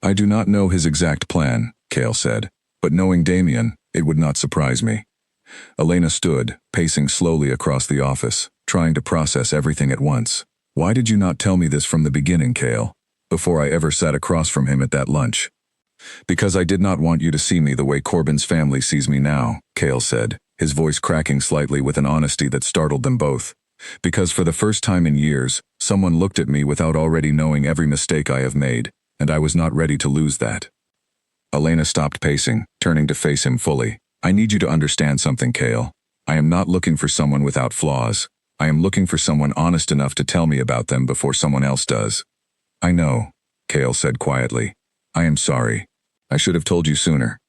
A: I do not know his exact plan, Cale said, but knowing Damien, it would not surprise me. Elena stood, pacing slowly across the office, trying to process everything at once. Why did you not tell me this from the beginning, Cale, before I ever sat across from him at that lunch? Because I did not want you to see me the way Corbin's family sees me now, Cale said, his voice cracking slightly with an honesty that startled them both. Because for the first time in years, someone looked at me without already knowing every mistake I have made, and I was not ready to lose that. Elena stopped pacing, turning to face him fully. I need you to understand something, Cale. I am not looking for someone without flaws. I am looking for someone honest enough to tell me about them before someone else does. I know, Cale said quietly. I am sorry. I should have told you sooner.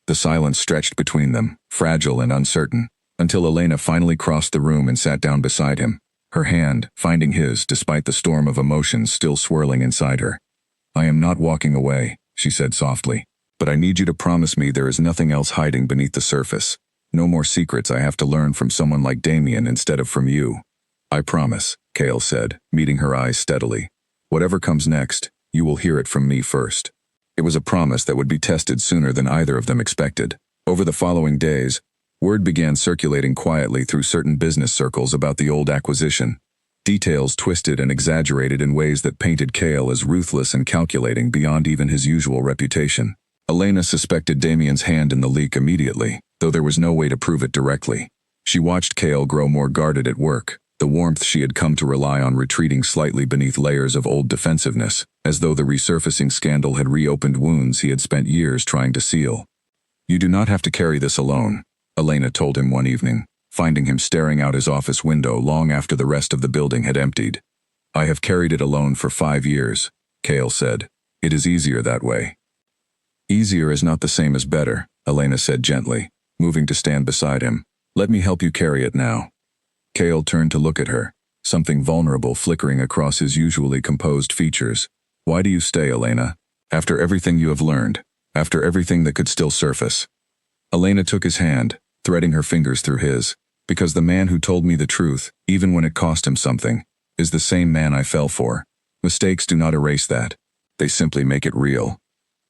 A: The silence stretched between them, fragile and uncertain, until Elena finally crossed the room and sat down beside him, her hand finding his despite the storm of emotions still swirling inside her. I am not walking away, she said softly, but I need you to promise me there is nothing else hiding beneath the surface. No more secrets I have to learn from someone like Damien instead of from you. I promise, Cale said, meeting her eyes steadily. Whatever comes next, you will hear it from me first. It was a promise that would be tested sooner than either of them expected. Over the following days, word began circulating quietly through certain business circles about the old acquisition. Details twisted and exaggerated in ways that painted Cale as ruthless and calculating beyond even his usual reputation. Elena suspected Damien's hand in the leak immediately, though there was no way to prove it directly. She watched Cale grow more guarded at work, the warmth she had come to rely on retreating slightly beneath layers of old defensiveness, as though the resurfacing scandal had reopened wounds he had spent years trying to seal. You do not have to carry this alone, Elena told him one evening, finding him staring out his office window long after the rest of the building had emptied. I have carried it alone for 5 years, Cale said. It is easier that way. Easier is not the same as better, Elena said gently, moving to stand beside him. Let me help you carry it now. Cale turned to look at her, something vulnerable flickering across his usually composed features. Why do you stay, Elena? After everything you have learned, after everything that could still surface. Elena took his hand, threading her fingers through his, because the man who told me the truth, even when it cost him something, is the same man I fell for. Mistakes do not erase that. They simply make it real.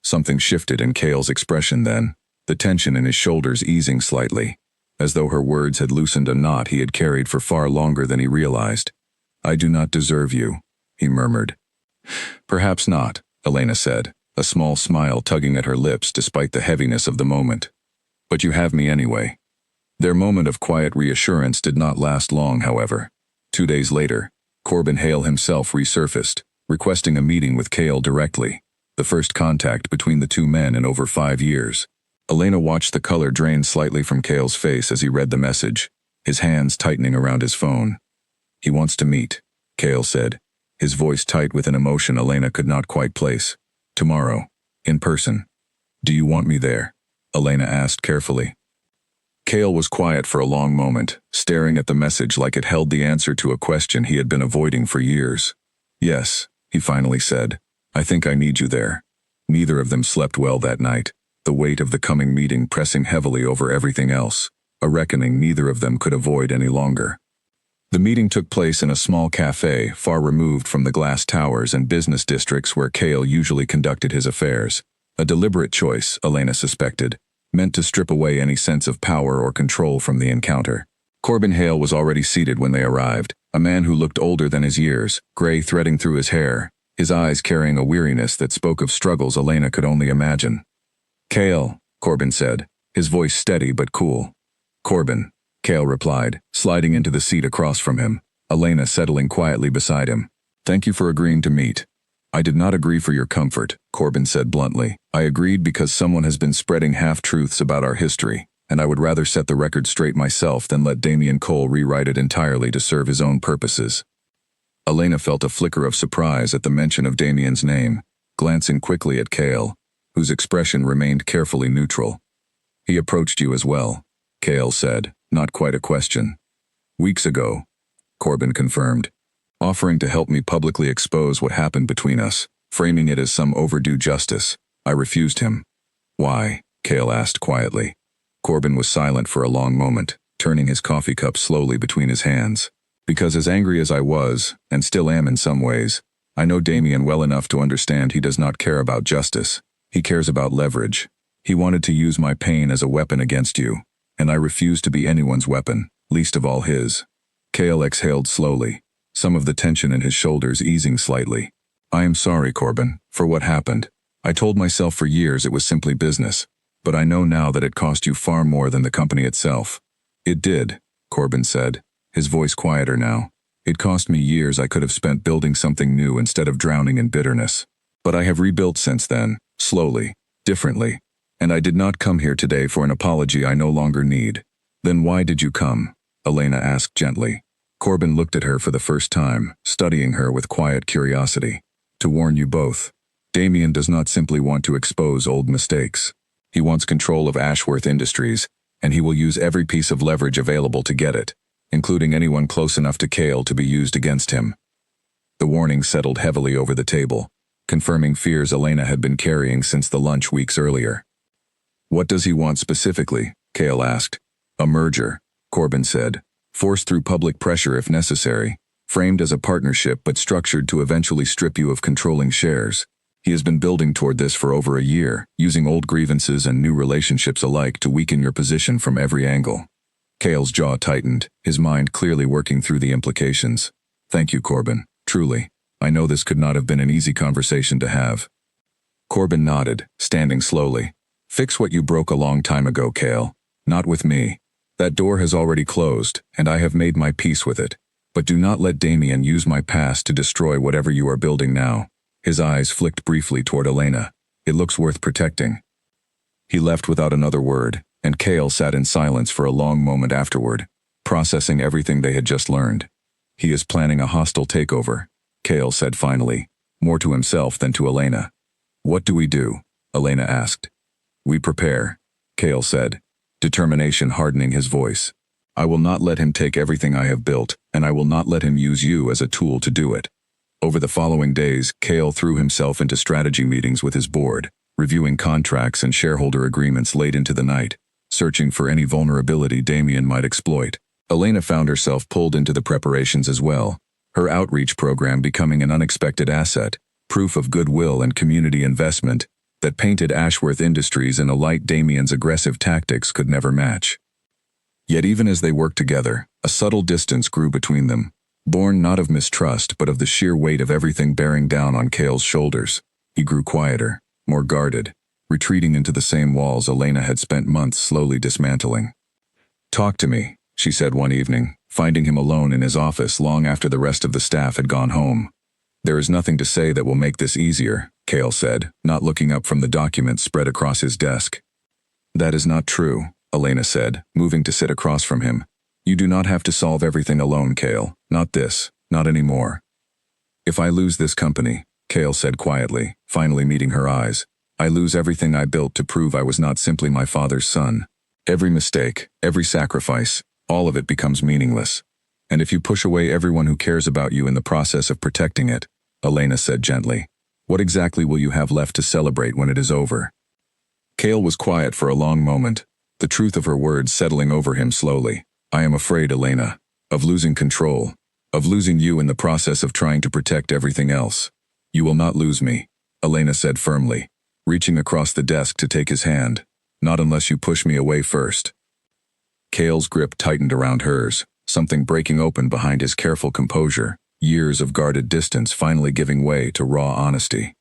A: Something shifted in Cale's expression then, the tension in his shoulders easing slightly, as though her words had loosened a knot he had carried for far longer than he realized. I do not deserve you, he murmured. Perhaps not, Elena said, a small smile tugging at her lips despite the heaviness of the moment. But you have me anyway. Their moment of quiet reassurance did not last long, however. 2 days later, Corbin Hale himself resurfaced, requesting a meeting with Cale directly, the first contact between the two men in over 5 years. Elena watched the color drain slightly from Cale's face as he read the message, his hands tightening around his phone. He wants to meet, Cale said, his voice tight with an emotion Elena could not quite place. Tomorrow, in person. Do you want me there? Elena asked carefully. Cale was quiet for a long moment, staring at the message like it held the answer to a question he had been avoiding for years. Yes, he finally said. I think I need you there. Neither of them slept well that night, the weight of the coming meeting pressing heavily over everything else, a reckoning neither of them could avoid any longer. The meeting took place in a small cafe far removed from the glass towers and business districts where Cale usually conducted his affairs. A deliberate choice, Elena suspected, meant to strip away any sense of power or control from the encounter. Corbin Hale was already seated when they arrived, a man who looked older than his years, gray threading through his hair, his eyes carrying a weariness that spoke of struggles Elena could only imagine. Cale, Corbin said, his voice steady but cool. Corbin, Cale replied, sliding into the seat across from him, Elena settling quietly beside him. Thank you for agreeing to meet. I did not agree for your comfort, Corbin said bluntly. I agreed because someone has been spreading half-truths about our history, and I would rather set the record straight myself than let Damien Cole rewrite it entirely to serve his own purposes. Elena felt a flicker of surprise at the mention of Damien's name, glancing quickly at Cale, whose expression remained carefully neutral. He approached you as well, Cale said, not quite a question. Weeks ago, Corbin confirmed, offering to help me publicly expose what happened between us. framing it as some overdue justice. I refused him. Why? Cale asked quietly. Corbin was silent for a long moment, turning his coffee cup slowly between his hands. Because as angry as I was, and still am in some ways, I know Damien well enough to understand he does not care about justice. He cares about leverage. He wanted to use my pain as a weapon against you, and I refuse to be anyone's weapon, least of all his. Cale exhaled slowly, some of the tension in his shoulders easing slightly. I am sorry, Corbin, for what happened. I told myself for years it was simply business, but I know now that it cost you far more than the company itself. It did, Corbin said, his voice quieter now. It cost me years I could have spent building something new instead of drowning in bitterness. But I have rebuilt since then, slowly, differently. And I did not come here today for an apology I no longer need. Then why did you come? Elena asked gently. Corbin looked at her for the first time, studying her with quiet curiosity. To warn you both. Damien does not simply want to expose old mistakes. He wants control of Ashworth Industries, and he will use every piece of leverage available to get it, including anyone close enough to Cale to be used against him. The warning settled heavily over the table, confirming fears Elena had been carrying since the lunch weeks earlier. What does he want specifically? Cale asked. A merger, Corbin said, forced through public pressure if necessary, framed as a partnership but structured to eventually strip you of controlling shares. He has been building toward this for over a year, using old grievances and new relationships alike to weaken your position from every angle. Cale's jaw tightened, his mind clearly working through the implications. Thank you, Corbin. Truly. I know this could not have been an easy conversation to have. Corbin nodded, standing slowly. Fix what you broke a long time ago, Cale. Not with me. That door has already closed, and I have made my peace with it. But do not let Damien use my past to destroy whatever you are building now. His eyes flicked briefly toward Elena. It looks worth protecting. He left without another word, and Cale sat in silence for a long moment afterward, processing everything they had just learned. He is planning a hostile takeover, Cale said finally, more to himself than to Elena. What do we do? Elena asked. We prepare, Cale said, determination hardening his voice. I will not let him take everything I have built, and I will not let him use you as a tool to do it. Over the following days, Cale threw himself into strategy meetings with his board, reviewing contracts and shareholder agreements late into the night, searching for any vulnerability Damien might exploit. Elena found herself pulled into the preparations as well, her outreach program becoming an unexpected asset, proof of goodwill and community investment that painted Ashworth Industries in a light Damien's aggressive tactics could never match. Yet even as they worked together, a subtle distance grew between them, born not of mistrust but of the sheer weight of everything bearing down on Cale's shoulders. He grew quieter, more guarded, retreating into the same walls Elena had spent months slowly dismantling. Talk to me, she said one evening, finding him alone in his office long after the rest of the staff had gone home. There is nothing to say that will make this easier, Cale said, not looking up from the documents spread across his desk. That is not true, Elena said, moving to sit across from him. You do not have to solve everything alone, Cale. Not this, not anymore. If I lose this company, Cale said quietly, finally meeting her eyes, I lose everything I built to prove I was not simply my father's son. Every mistake, every sacrifice, all of it becomes meaningless. And if you push away everyone who cares about you in the process of protecting it, Elena said gently, what exactly will you have left to celebrate when it is over? Cale was quiet for a long moment, the truth of her words settling over him slowly. I am afraid, Elena, of losing control, of losing you in the process of trying to protect everything else. You will not lose me, Elena said firmly, reaching across the desk to take his hand. Not unless you push me away first. Cale's grip tightened around hers, something breaking open behind his careful composure, years of guarded distance finally giving way to raw honesty.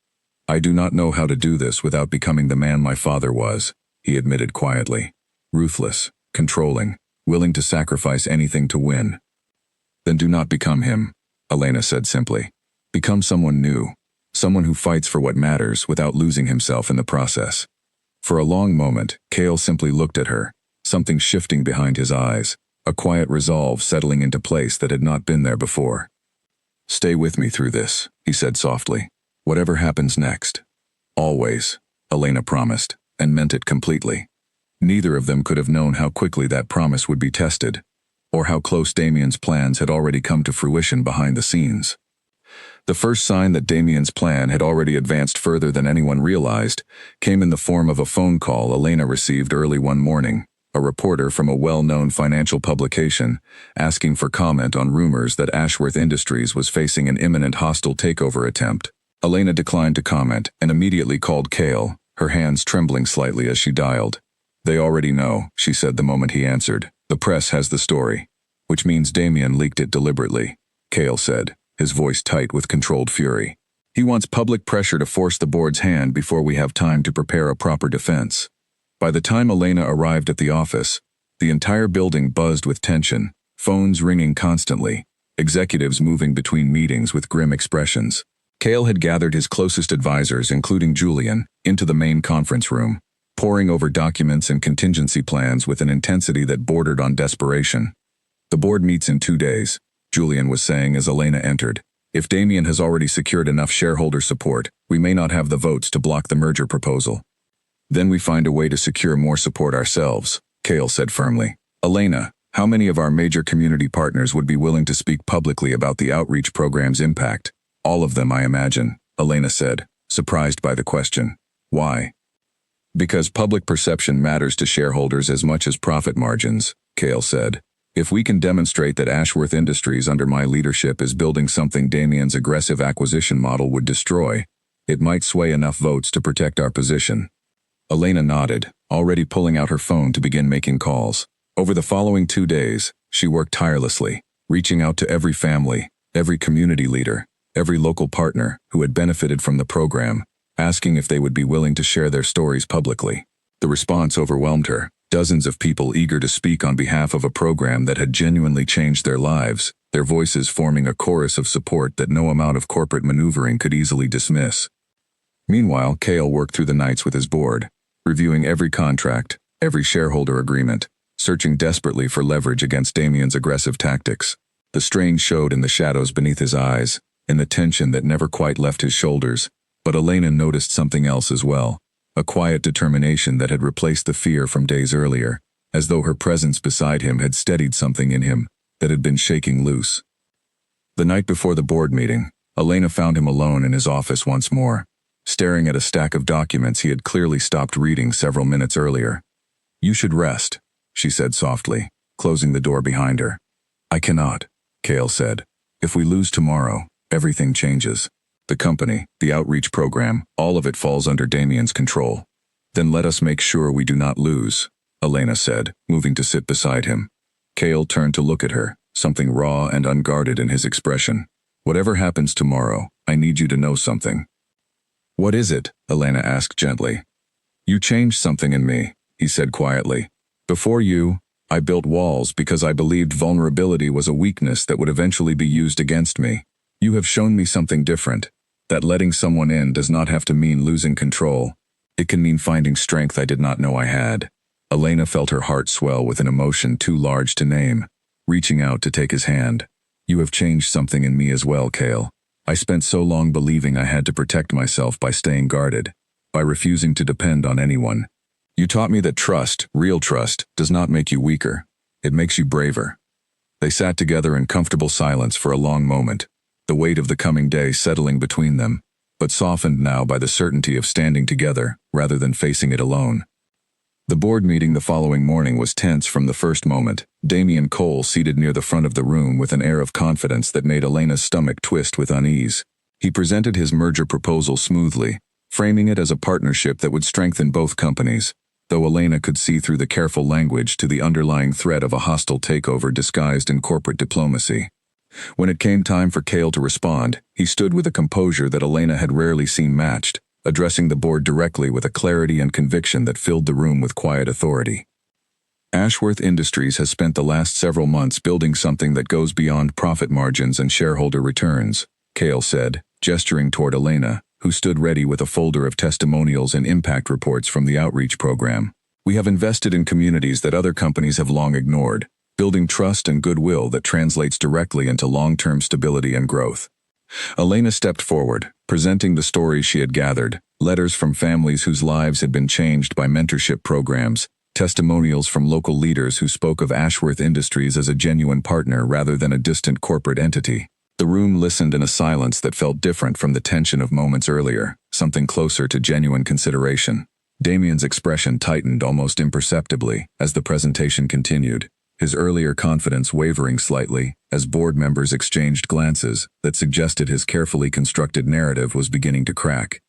A: I do not know how to do this without becoming the man my father was, he admitted quietly. Ruthless, controlling, willing to sacrifice anything to win. Then do not become him, Elena said simply. Become someone new, someone who fights for what matters without losing himself in the process. For a long moment, Cale simply looked at her, something shifting behind his eyes, a quiet resolve settling into place that had not been there before. Stay with me through this, he said softly. Whatever happens next. Always, Elena promised, and meant it completely. Neither of them could have known how quickly that promise would be tested, or how close Damien's plans had already come to fruition behind the scenes. The first sign that Damien's plan had already advanced further than anyone realized came in the form of a phone call Elena received early one morning, a reporter from a well-known financial publication asking for comment on rumors that Ashworth Industries was facing an imminent hostile takeover attempt. Elena declined to comment and immediately called Cale, her hands trembling slightly as she dialed. "They already know," she said the moment he answered. "The press has the story." "Which means Damien leaked it deliberately," Cale said, his voice tight with controlled fury. "He wants public pressure to force the board's hand before we have time to prepare a proper defense." By the time Elena arrived at the office, the entire building buzzed with tension, phones ringing constantly, executives moving between meetings with grim expressions. Cale had gathered his closest advisors, including Julian, into the main conference room, poring over documents and contingency plans with an intensity that bordered on desperation. "The board meets in 2 days," Julian was saying as Elena entered. "If Damien has already secured enough shareholder support, we may not have the votes to block the merger proposal. Then we find a way to secure more support ourselves," Cale said firmly. "Elena, how many of our major community partners would be willing to speak publicly about the outreach program's impact?" "All of them, I imagine," Elena said, surprised by the question. "Why?" "Because public perception matters to shareholders as much as profit margins," Cale said. "If we can demonstrate that Ashworth Industries under my leadership is building something Damien's aggressive acquisition model would destroy, it might sway enough votes to protect our position." Elena nodded, already pulling out her phone to begin making calls. Over the following 2 days, she worked tirelessly, reaching out to every family, every community leader, every local partner who had benefited from the program, asking if they would be willing to share their stories publicly. The response overwhelmed her, dozens of people eager to speak on behalf of a program that had genuinely changed their lives, their voices forming a chorus of support that no amount of corporate maneuvering could easily dismiss. Meanwhile, Cale worked through the nights with his board, reviewing every contract, every shareholder agreement, searching desperately for leverage against Damien's aggressive tactics. The strain showed in the shadows beneath his eyes, in the tension that never quite left his shoulders, but Elena noticed something else as well, a quiet determination that had replaced the fear from days earlier, as though her presence beside him had steadied something in him that had been shaking loose. The night before the board meeting, Elena found him alone in his office once more, staring at a stack of documents he had clearly stopped reading several minutes earlier. "You should rest," she said softly, closing the door behind her. "I cannot," Cale said. "If we lose tomorrow, everything changes. The company, the outreach program, all of it falls under Damien's control." "Then let us make sure we do not lose," Elena said, moving to sit beside him. Cale turned to look at her, something raw and unguarded in his expression. "Whatever happens tomorrow, I need you to know something." "What is it?" Elena asked gently. "You changed something in me," he said quietly. "Before you, I built walls because I believed vulnerability was a weakness that would eventually be used against me. You have shown me something different, that letting someone in does not have to mean losing control. It can mean finding strength I did not know I had." Elena felt her heart swell with an emotion too large to name, reaching out to take his hand. "You have changed something in me as well, Cale. I spent so long believing I had to protect myself by staying guarded, by refusing to depend on anyone. You taught me that trust, real trust, does not make you weaker. It makes you braver." They sat together in comfortable silence for a long moment, the weight of the coming day settling between them, but softened now by the certainty of standing together rather than facing it alone. The board meeting the following morning was tense from the first moment, Damien Cole seated near the front of the room with an air of confidence that made Elena's stomach twist with unease. He presented his merger proposal smoothly, framing it as a partnership that would strengthen both companies, though Elena could see through the careful language to the underlying threat of a hostile takeover disguised in corporate diplomacy. When it came time for Cale to respond, he stood with a composure that Elena had rarely seen matched, addressing the board directly with a clarity and conviction that filled the room with quiet authority. "Ashworth Industries has spent the last several months building something that goes beyond profit margins and shareholder returns," Cale said, gesturing toward Elena, who stood ready with a folder of testimonials and impact reports from the outreach program. "We have invested in communities that other companies have long ignored, building trust and goodwill that translates directly into long-term stability and growth." Elena stepped forward, presenting the stories she had gathered, letters from families whose lives had been changed by mentorship programs, testimonials from local leaders who spoke of Ashworth Industries as a genuine partner rather than a distant corporate entity. The room listened in a silence that felt different from the tension of moments earlier, something closer to genuine consideration. Damien's expression tightened almost imperceptibly as the presentation continued, his earlier confidence wavering slightly as board members exchanged glances that suggested his carefully constructed narrative was beginning to crack.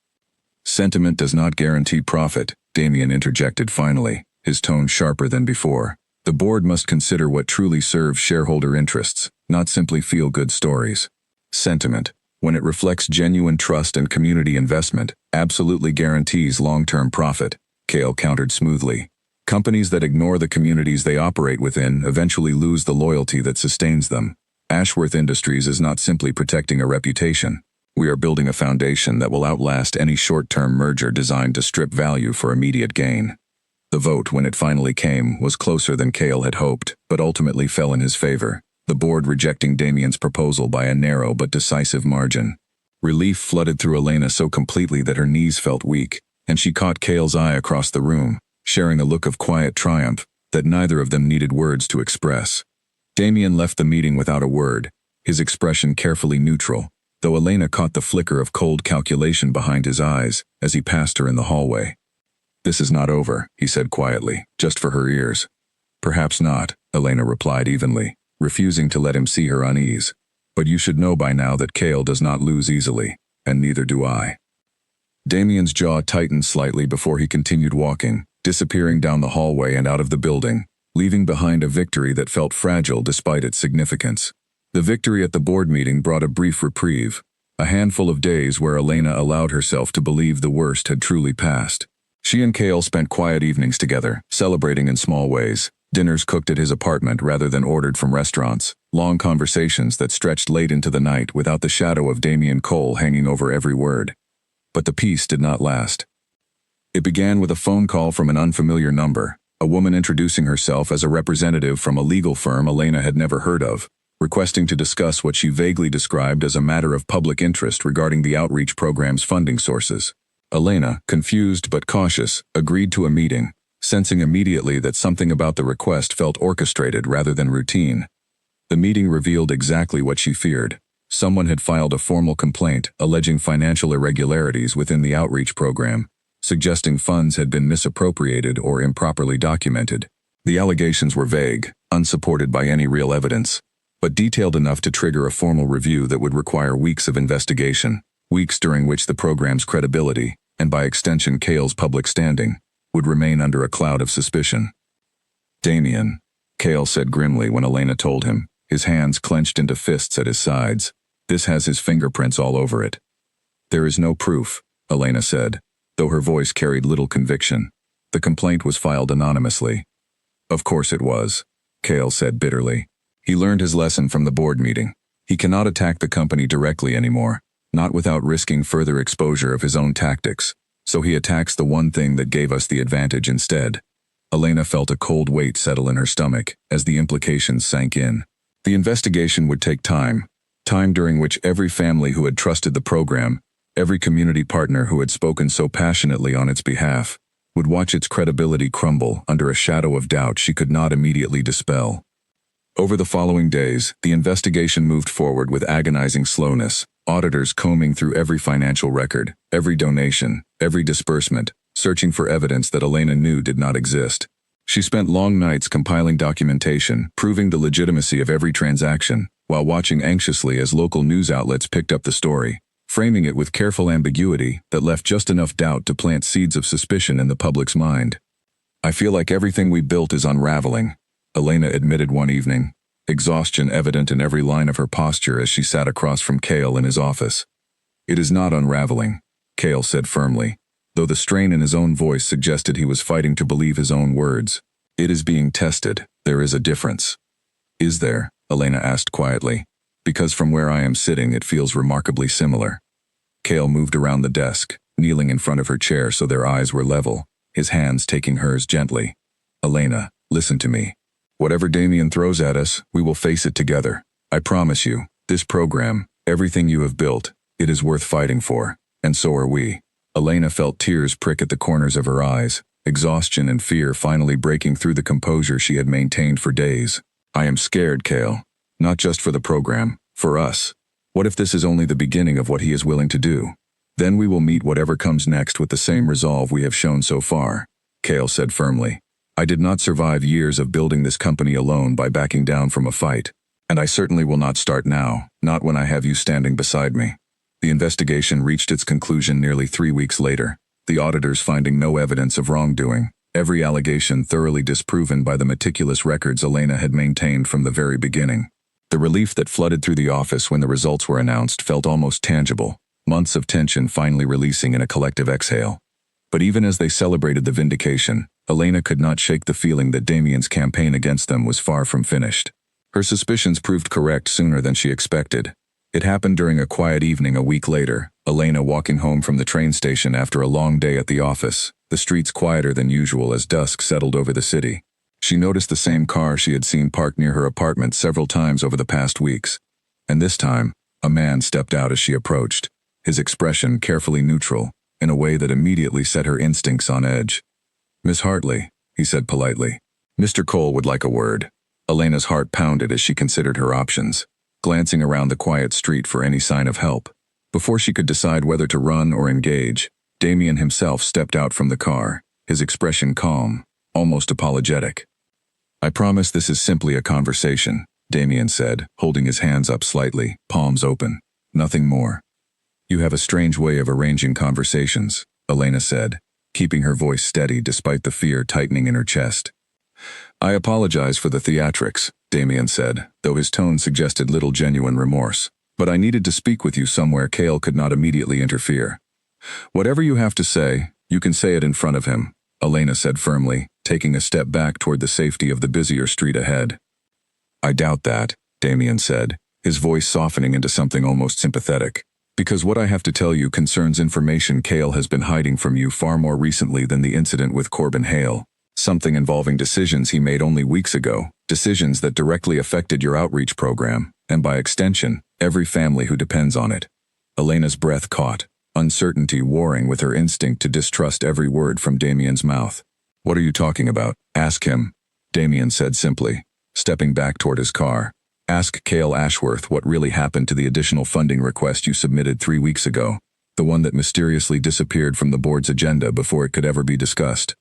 A: "Sentiment does not guarantee profit," Damien interjected finally, his tone sharper than before. "The board must consider what truly serves shareholder interests, not simply feel-good stories. Sentiment, when it reflects genuine trust and community investment, absolutely guarantees long-term profit," Cale countered smoothly. "Companies that ignore the communities they operate within eventually lose the loyalty that sustains them. Ashworth Industries is not simply protecting a reputation. We are building a foundation that will outlast any short-term merger designed to strip value for immediate gain." The vote, when it finally came, was closer than Cale had hoped, but ultimately fell in his favor, the board rejecting Damien's proposal by a narrow but decisive margin. Relief flooded through Elena so completely that her knees felt weak, and she caught Cale's eye across the room, sharing a look of quiet triumph that neither of them needed words to express. Damien left the meeting without a word, his expression carefully neutral, though Elena caught the flicker of cold calculation behind his eyes as he passed her in the hallway. "This is not over," he said quietly, just for her ears. "Perhaps not," Elena replied evenly, refusing to let him see her unease. "But you should know by now that Cale does not lose easily, and neither do I." Damien's jaw tightened slightly before he continued walking, disappearing down the hallway and out of the building, leaving behind a victory that felt fragile despite its significance. The victory at the board meeting brought a brief reprieve, a handful of days where Elena allowed herself to believe the worst had truly passed. She and Cale spent quiet evenings together, celebrating in small ways, dinners cooked at his apartment rather than ordered from restaurants, long conversations that stretched late into the night without the shadow of Damien Cole hanging over every word. But the peace did not last. It began with a phone call from an unfamiliar number, a woman introducing herself as a representative from a legal firm Elena had never heard of, requesting to discuss what she vaguely described as a matter of public interest regarding the outreach program's funding sources. Elena, confused but cautious, agreed to a meeting, sensing immediately that something about the request felt orchestrated rather than routine. The meeting revealed exactly what she feared. Someone had filed a formal complaint alleging financial irregularities within the outreach program, suggesting funds had been misappropriated or improperly documented. The allegations were vague, unsupported by any real evidence, but detailed enough to trigger a formal review that would require weeks of investigation, weeks during which the program's credibility, and by extension Cale's public standing, would remain under a cloud of suspicion. "Damien," Cale said grimly when Elena told him, his hands clenched into fists at his sides. "This has his fingerprints all over it." "There is no proof," Elena said, though her voice carried little conviction. "The complaint was filed anonymously." "Of course it was," Cale said bitterly. He learned his lesson from the board meeting. He cannot attack the company directly anymore, not without risking further exposure of his own tactics, so he attacks the one thing that gave us the advantage instead. Elena felt a cold weight settle in her stomach as the implications sank in. The investigation would take time during which every family who had trusted the program, every community partner who had spoken so passionately on its behalf, would watch its credibility crumble under a shadow of doubt she could not immediately dispel. Over the following days, the investigation moved forward with agonizing slowness, auditors combing through every financial record, every donation, every disbursement, searching for evidence that Elena knew did not exist. She spent long nights compiling documentation, proving the legitimacy of every transaction, while watching anxiously as local news outlets picked up the story, framing it with careful ambiguity that left just enough doubt to plant seeds of suspicion in the public's mind. "I feel like everything we built is unraveling," Elena admitted one evening, exhaustion evident in every line of her posture as she sat across from Cale in his office. "It is not unraveling," Cale said firmly, though the strain in his own voice suggested he was fighting to believe his own words. "It is being tested. There is a difference." "Is there?" Elena asked quietly. "Because from where I am sitting it feels remarkably similar." Cale moved around the desk, kneeling in front of her chair so their eyes were level, his hands taking hers gently. "Elena, listen to me. Whatever Damien throws at us, we will face it together. I promise you, this program, everything you have built, it is worth fighting for, and so are we." Elena felt tears prick at the corners of her eyes, exhaustion and fear finally breaking through the composure she had maintained for days. "I am scared, Cale. Not just for the program, for us. What if this is only the beginning of what he is willing to do? Then we will meet whatever comes next with the same resolve we have shown so far, Cale said firmly. I did not survive years of building this company alone by backing down from a fight. And I certainly will not start now, not when I have you standing beside me. The investigation reached its conclusion nearly 3 weeks later, the auditors finding no evidence of wrongdoing, every allegation thoroughly disproven by the meticulous records Elena had maintained from the very beginning. The relief that flooded through the office when the results were announced felt almost tangible, months of tension finally releasing in a collective exhale. But even as they celebrated the vindication, Elena could not shake the feeling that Damien's campaign against them was far from finished. Her suspicions proved correct sooner than she expected. It happened during a quiet evening a week later, Elena walking home from the train station after a long day at the office, the streets quieter than usual as dusk settled over the city. She noticed the same car she had seen parked near her apartment several times over the past weeks. And this time, a man stepped out as she approached, his expression carefully neutral, in a way that immediately set her instincts on edge. "Miss Hartley," he said politely. "Mr. Cole would like a word." Elena's heart pounded as she considered her options, glancing around the quiet street for any sign of help. Before she could decide whether to run or engage, Damien himself stepped out from the car, his expression calm, almost apologetic. "I promise this is simply a conversation," Damien said, holding his hands up slightly, palms open. "Nothing more." "You have a strange way of arranging conversations," Elena said, keeping her voice steady despite the fear tightening in her chest. "I apologize for the theatrics," Damien said, though his tone suggested little genuine remorse. "But I needed to speak with you somewhere Cale could not immediately interfere." "Whatever you have to say, you can say it in front of him," Elena said firmly, taking a step back toward the safety of the busier street ahead. "I doubt that," Damien said, his voice softening into something almost sympathetic. "Because what I have to tell you concerns information Cale has been hiding from you far more recently than the incident with Corbin Hale. Something involving decisions he made only weeks ago, decisions that directly affected your outreach program, and by extension, every family who depends on it." Elena's breath caught, uncertainty warring with her instinct to distrust every word from Damien's mouth. "What are you talking about? Ask him," Damien said simply, stepping back toward his car. "Ask Cale Ashworth what really happened to the additional funding request you submitted 3 weeks ago, the one that mysteriously disappeared from the board's agenda before it could ever be discussed."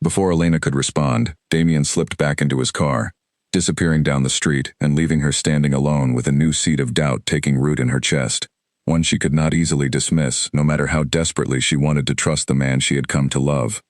A: Before Elena could respond, Damien slipped back into his car, disappearing down the street and leaving her standing alone with a new seed of doubt taking root in her chest, one she could not easily dismiss no matter how desperately she wanted to trust the man she had come to love.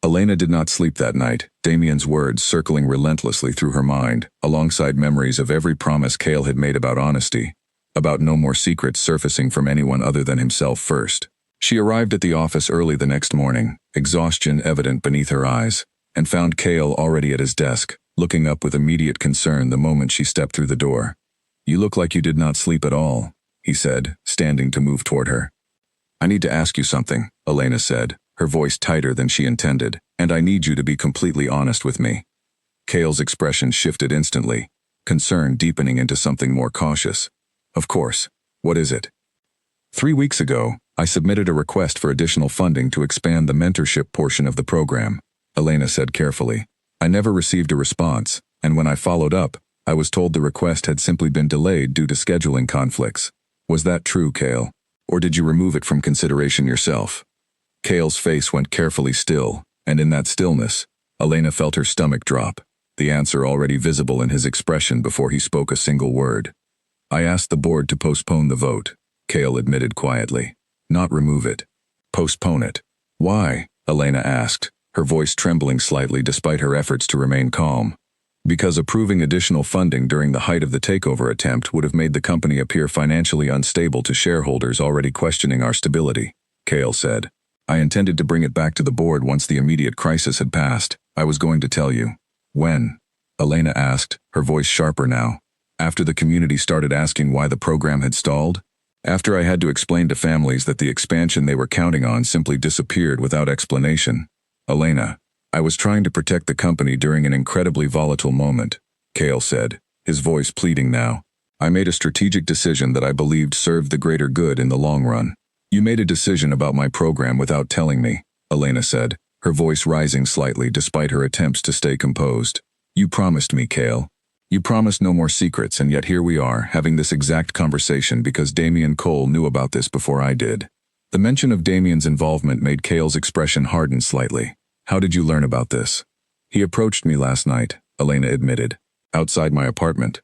A: Elena did not sleep that night, Damien's words circling relentlessly through her mind, alongside memories of every promise Cale had made about honesty, about no more secrets surfacing from anyone other than himself first. She arrived at the office early the next morning, exhaustion evident beneath her eyes, and found Cale already at his desk, looking up with immediate concern the moment she stepped through the door. "You look like you did not sleep at all," he said, standing to move toward her. "I need to ask you something," Elena said, her voice tighter than she intended, "and I need you to be completely honest with me." Cale's expression shifted instantly, concern deepening into something more cautious. "Of course. What is it?" 3 weeks ago, I submitted a request for additional funding to expand the mentorship portion of the program," Elena said carefully. "I never received a response, and when I followed up, I was told the request had simply been delayed due to scheduling conflicts. Was that true, Cale? Or did you remove it from consideration yourself?" Cale's face went carefully still, and in that stillness, Elena felt her stomach drop, the answer already visible in his expression before he spoke a single word. "I asked the board to postpone the vote," Cale admitted quietly. "Not remove it. Postpone it." "Why?" Elena asked, her voice trembling slightly despite her efforts to remain calm. "Because approving additional funding during the height of the takeover attempt would have made the company appear financially unstable to shareholders already questioning our stability," Cale said. "I intended to bring it back to the board once the immediate crisis had passed. I was going to tell you." "When?" Elena asked, her voice sharper now. "After the community started asking why the program had stalled? After I had to explain to families that the expansion they were counting on simply disappeared without explanation. Elena, I was trying to protect the company during an incredibly volatile moment," Cale said, his voice pleading now. "I made a strategic decision that I believed served the greater good in the long run." "You made a decision about my program without telling me," Elena said, her voice rising slightly despite her attempts to stay composed. "You promised me, Cale. You promised no more secrets, and yet here we are, having this exact conversation because Damien Cole knew about this before I did. The mention of Damien's involvement made Cale's expression harden slightly. How did you learn about this? He approached me last night, Elena admitted. Outside my apartment.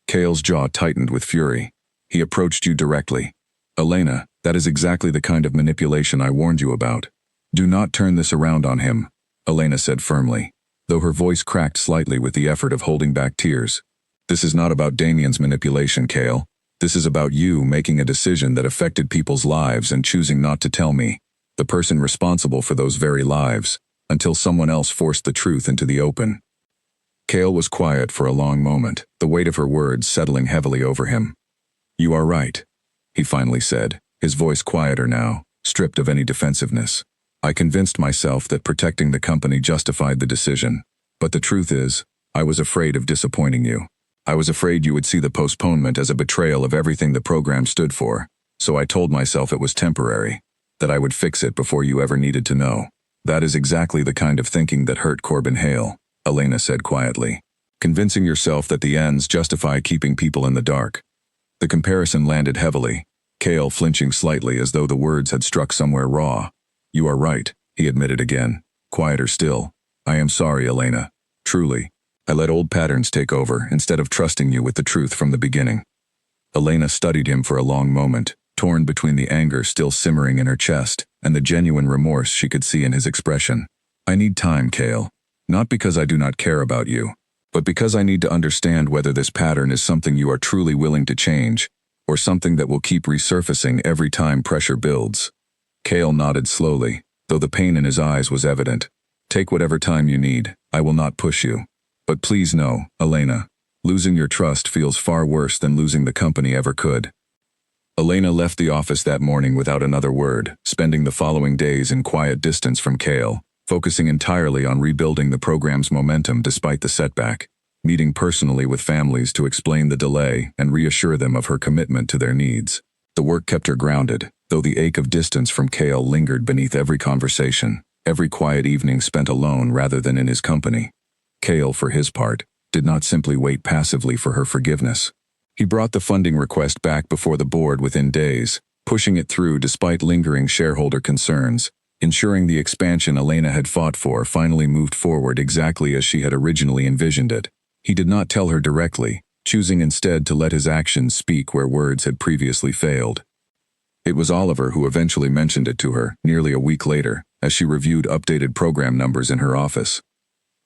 A: Cale's jaw tightened with fury. He approached you directly. Elena, that is exactly the kind of manipulation I warned you about. Do not turn this around on him, Elena said firmly, though her voice cracked slightly with the effort of holding back tears. This is not about Damien's manipulation, Cale. This is about you making a decision that affected people's lives and choosing not to tell me, the person responsible for those very lives, until someone else forced the truth into the open. Cale was quiet for a long moment, the weight of her words settling heavily over him. You are right, he finally said, his voice quieter now, stripped of any defensiveness. I convinced myself that protecting the company justified the decision, but the truth is, I was afraid of disappointing you. I was afraid you would see the postponement as a betrayal of everything the program stood for, so I told myself it was temporary, that I would fix it before you ever needed to know. That is exactly the kind of thinking that hurt Corbin Hale, Elena said quietly. Convincing yourself that the ends justify keeping people in the dark. The comparison landed heavily, Cale flinching slightly as though the words had struck somewhere raw. You are right, he admitted again, quieter still. I am sorry, Elena. Truly. I let old patterns take over instead of trusting you with the truth from the beginning. Elena studied him for a long moment, torn between the anger still simmering in her chest and the genuine remorse she could see in his expression. I need time, Cale. Not because I do not care about you, but because I need to understand whether this pattern is something you are truly willing to change, or something that will keep resurfacing every time pressure builds. Cale nodded slowly, though the pain in his eyes was evident. Take whatever time you need, I will not push you. But please know, Elena, losing your trust feels far worse than losing the company ever could. Elena left the office that morning without another word, spending the following days in quiet distance from Cale, focusing entirely on rebuilding the program's momentum despite the setback, meeting personally with families to explain the delay and reassure them of her commitment to their needs. The work kept her grounded, though the ache of distance from Cale lingered beneath every conversation, every quiet evening spent alone rather than in his company. Cale, for his part, did not simply wait passively for her forgiveness. He brought the funding request back before the board within days, pushing it through despite lingering shareholder concerns, ensuring the expansion Elena had fought for finally moved forward exactly as she had originally envisioned it. He did not tell her directly, choosing instead to let his actions speak where words had previously failed. It was Oliver who eventually mentioned it to her, nearly a week later, as she reviewed updated program numbers in her office.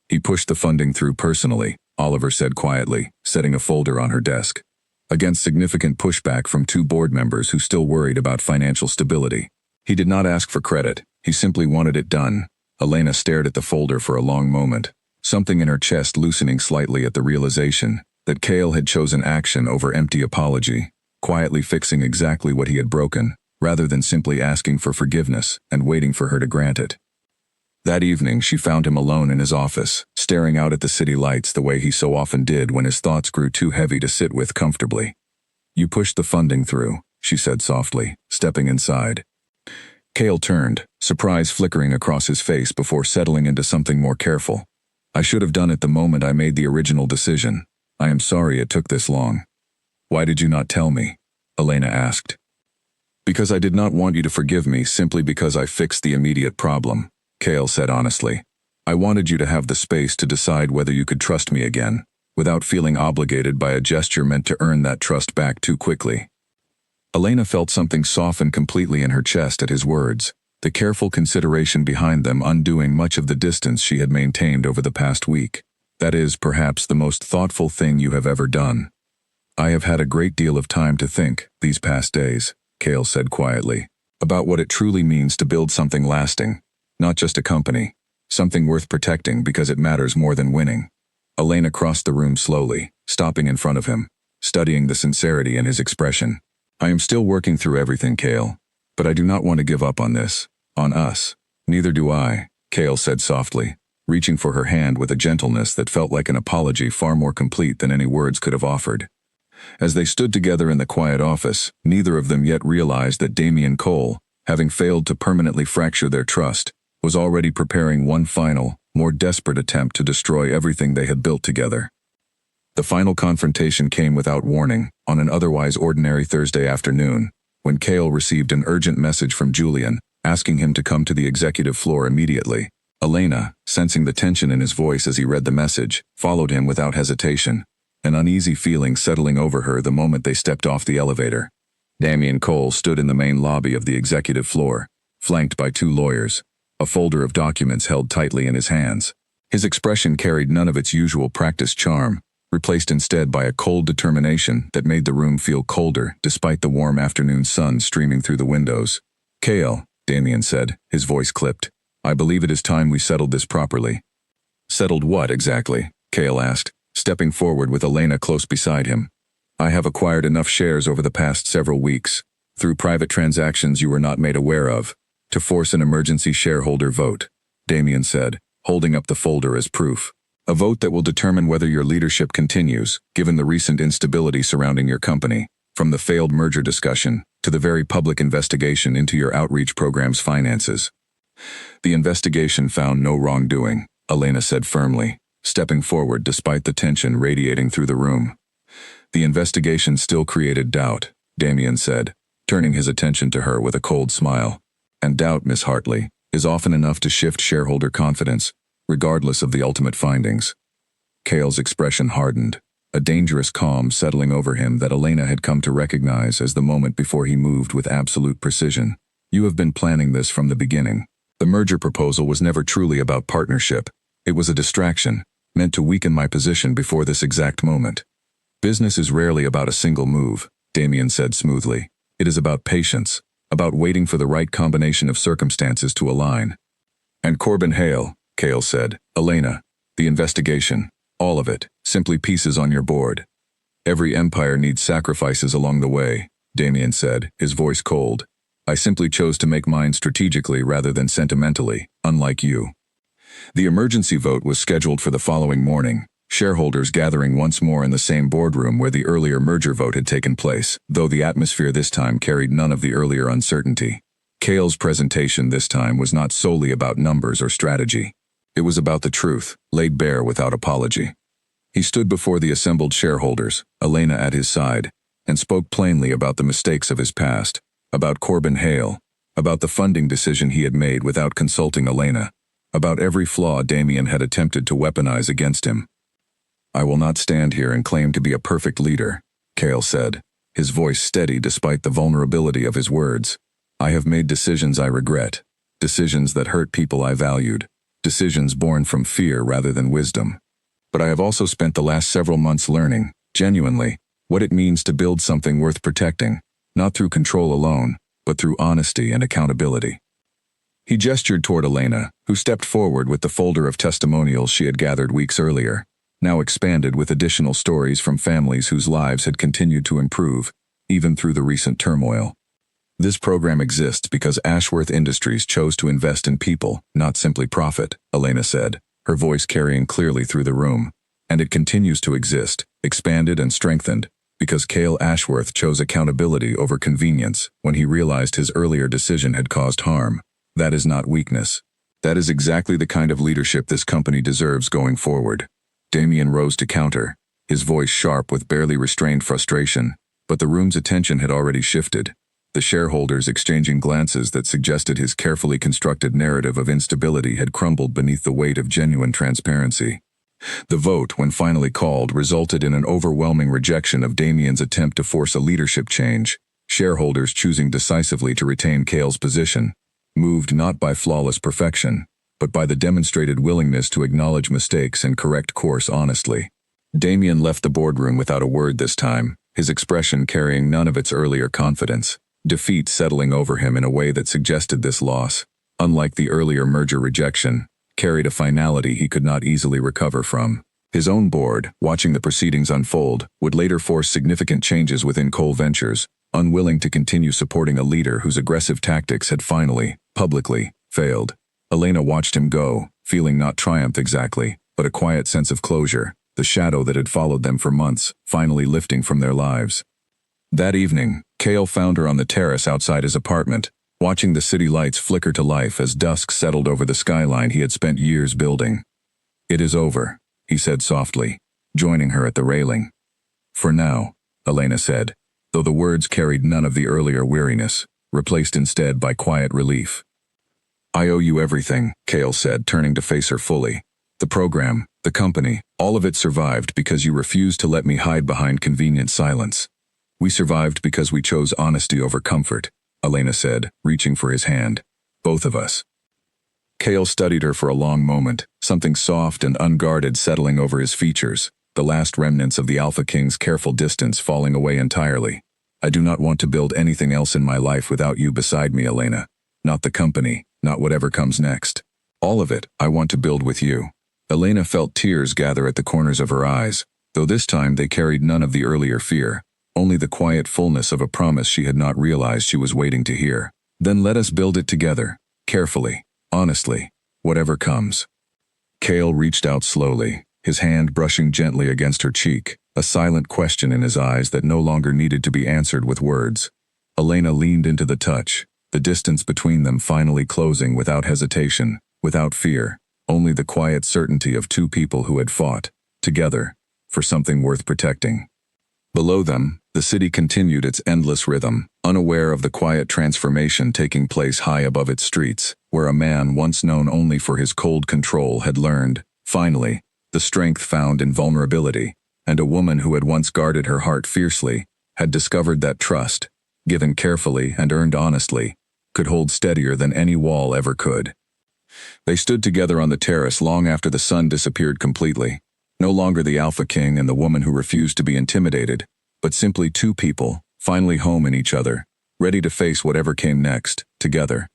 A: He pushed the funding through personally, Oliver said quietly, setting a folder on her desk. Against significant pushback from two board members who still worried about financial stability. He did not ask for credit, he simply wanted it done. Elena stared at the folder for a long moment, something in her chest loosening slightly at the realization that Cale had chosen action over empty apology, quietly fixing exactly what he had broken, rather than simply asking for forgiveness and waiting for her to grant it. That evening, she found him alone in his office, staring out at the city lights the way he so often did when his thoughts grew too heavy to sit with comfortably. You pushed the funding through, she said softly, stepping inside. Cale turned, surprise flickering across his face before settling into something more careful. I should have done it the moment I made the original decision. I am sorry it took this long. Why did you not tell me? Elena asked. Because I did not want you to forgive me simply because I fixed the immediate problem. Cale said honestly. I wanted you to have the space to decide whether you could trust me again, without feeling obligated by a gesture meant to earn that trust back too quickly. Elena felt something soften completely in her chest at his words, the careful consideration behind them undoing much of the distance she had maintained over the past week. That is perhaps the most thoughtful thing you have ever done. I have had a great deal of time to think, these past days, Cale said quietly, about what it truly means to build something lasting. Not just a company, something worth protecting because it matters more than winning. Elena crossed the room slowly, stopping in front of him, studying the sincerity in his expression. I am still working through everything, Cale, but I do not want to give up on this, on us. Neither do I, Cale said softly, reaching for her hand with a gentleness that felt like an apology far more complete than any words could have offered. As they stood together in the quiet office, neither of them yet realized that Damien Cole, having failed to permanently fracture their trust, was already preparing one final, more desperate attempt to destroy everything they had built together. The final confrontation came without warning, on an otherwise ordinary Thursday afternoon, when Cale received an urgent message from Julian, asking him to come to the executive floor immediately. Elena, sensing the tension in his voice as he read the message, followed him without hesitation, an uneasy feeling settling over her the moment they stepped off the elevator. Damian Cole stood in the main lobby of the executive floor, flanked by two lawyers, a folder of documents held tightly in his hands. His expression carried none of its usual practiced charm, replaced instead by a cold determination that made the room feel colder despite the warm afternoon sun streaming through the windows. "Cale," Damian said, his voice clipped, "I believe it is time we settled this properly." "Settled what exactly?" Cale asked, stepping forward with Elena close beside him. "I have acquired enough shares over the past several weeks, through private transactions you were not made aware of, to force an emergency shareholder vote," Damian said, holding up the folder as proof. "A vote that will determine whether your leadership continues, given the recent instability surrounding your company, from the failed merger discussion to the very public investigation into your outreach program's finances." "The investigation found no wrongdoing," Elena said firmly, stepping forward despite the tension radiating through the room. "The investigation still created doubt," Damian said, turning his attention to her with a cold smile. "And doubt, Miss Hartley, is often enough to shift shareholder confidence, regardless of the ultimate findings." Cale's expression hardened, a dangerous calm settling over him that Elena had come to recognize as the moment before he moved with absolute precision. "You have been planning this from the beginning. The merger proposal was never truly about partnership. It was a distraction, meant to weaken my position before this exact moment." "Business is rarely about a single move," Damian said smoothly. "It is about patience, about waiting for the right combination of circumstances to align." "And Corbin Hale," Cale said. "Elena, the investigation, all of it, simply pieces on your board." "Every empire needs sacrifices along the way," Damian said, his voice cold. "I simply chose to make mine strategically rather than sentimentally, unlike you." The emergency vote was scheduled for the following morning, shareholders gathering once more in the same boardroom where the earlier merger vote had taken place, though the atmosphere this time carried none of the earlier uncertainty. Cale's presentation this time was not solely about numbers or strategy. It was about the truth, laid bare without apology. He stood before the assembled shareholders, Elena at his side, and spoke plainly about the mistakes of his past, about Corbin Hale, about the funding decision he had made without consulting Elena, about every flaw Damian had attempted to weaponize against him. "I will not stand here and claim to be a perfect leader," Cale said, his voice steady despite the vulnerability of his words. "I have made decisions I regret, decisions that hurt people I valued, decisions born from fear rather than wisdom. But I have also spent the last several months learning, genuinely, what it means to build something worth protecting, not through control alone, but through honesty and accountability." He gestured toward Elena, who stepped forward with the folder of testimonials she had gathered weeks earlier, now expanded with additional stories from families whose lives had continued to improve, even through the recent turmoil. "This program exists because Ashworth Industries chose to invest in people, not simply profit," Elena said, her voice carrying clearly through the room. "And it continues to exist, expanded and strengthened, because Cale Ashworth chose accountability over convenience when he realized his earlier decision had caused harm. That is not weakness. That is exactly the kind of leadership this company deserves going forward." Damian rose to counter, his voice sharp with barely restrained frustration, but the room's attention had already shifted, the shareholders exchanging glances that suggested his carefully constructed narrative of instability had crumbled beneath the weight of genuine transparency. The vote, when finally called, resulted in an overwhelming rejection of Damian's attempt to force a leadership change, shareholders choosing decisively to retain Cale's position, moved not by flawless perfection, but by the demonstrated willingness to acknowledge mistakes and correct course honestly. Damian left the boardroom without a word this time, his expression carrying none of its earlier confidence, defeat settling over him in a way that suggested this loss, unlike the earlier merger rejection, carried a finality he could not easily recover from. His own board, watching the proceedings unfold, would later force significant changes within Cole Ventures, unwilling to continue supporting a leader whose aggressive tactics had finally, publicly, failed. Elena watched him go, feeling not triumph exactly, but a quiet sense of closure, the shadow that had followed them for months, finally lifting from their lives. That evening, Cale found her on the terrace outside his apartment, watching the city lights flicker to life as dusk settled over the skyline he had spent years building. "It is over," he said softly, joining her at the railing. For now, Elena said, though the words carried none of the earlier weariness, replaced instead by quiet relief. I owe you everything, Kale said, turning to face her fully. The program, the company, all of it survived because you refused to let me hide behind convenient silence. We survived because we chose honesty over comfort, Elena said, reaching for his hand. Both of us. Kale studied her for a long moment, something soft and unguarded settling over his features, the last remnants of the Alpha King's careful distance falling away entirely. I do not want to build anything else in my life without you beside me, Elena. Not the company, not whatever comes next. All of it, I want to build with you. Elena felt tears gather at the corners of her eyes, though this time they carried none of the earlier fear, only the quiet fullness of a promise she had not realized she was waiting to hear. Then let us build it together, carefully, honestly, whatever comes. Kale reached out slowly, his hand brushing gently against her cheek, a silent question in his eyes that no longer needed to be answered with words. Elena leaned into the touch, the distance between them finally closing without hesitation, without fear, only the quiet certainty of two people who had fought, together, for something worth protecting. Below them, the city continued its endless rhythm, unaware of the quiet transformation taking place high above its streets, where a man once known only for his cold control had learned, finally, the strength found in vulnerability, and a woman who had once guarded her heart fiercely, had discovered that trust, given carefully and earned honestly, could hold steadier than any wall ever could. They stood together on the terrace long after the sun disappeared completely, no longer the Alpha King and the woman who refused to be intimidated, but simply two people, finally home in each other, ready to face whatever came next, together.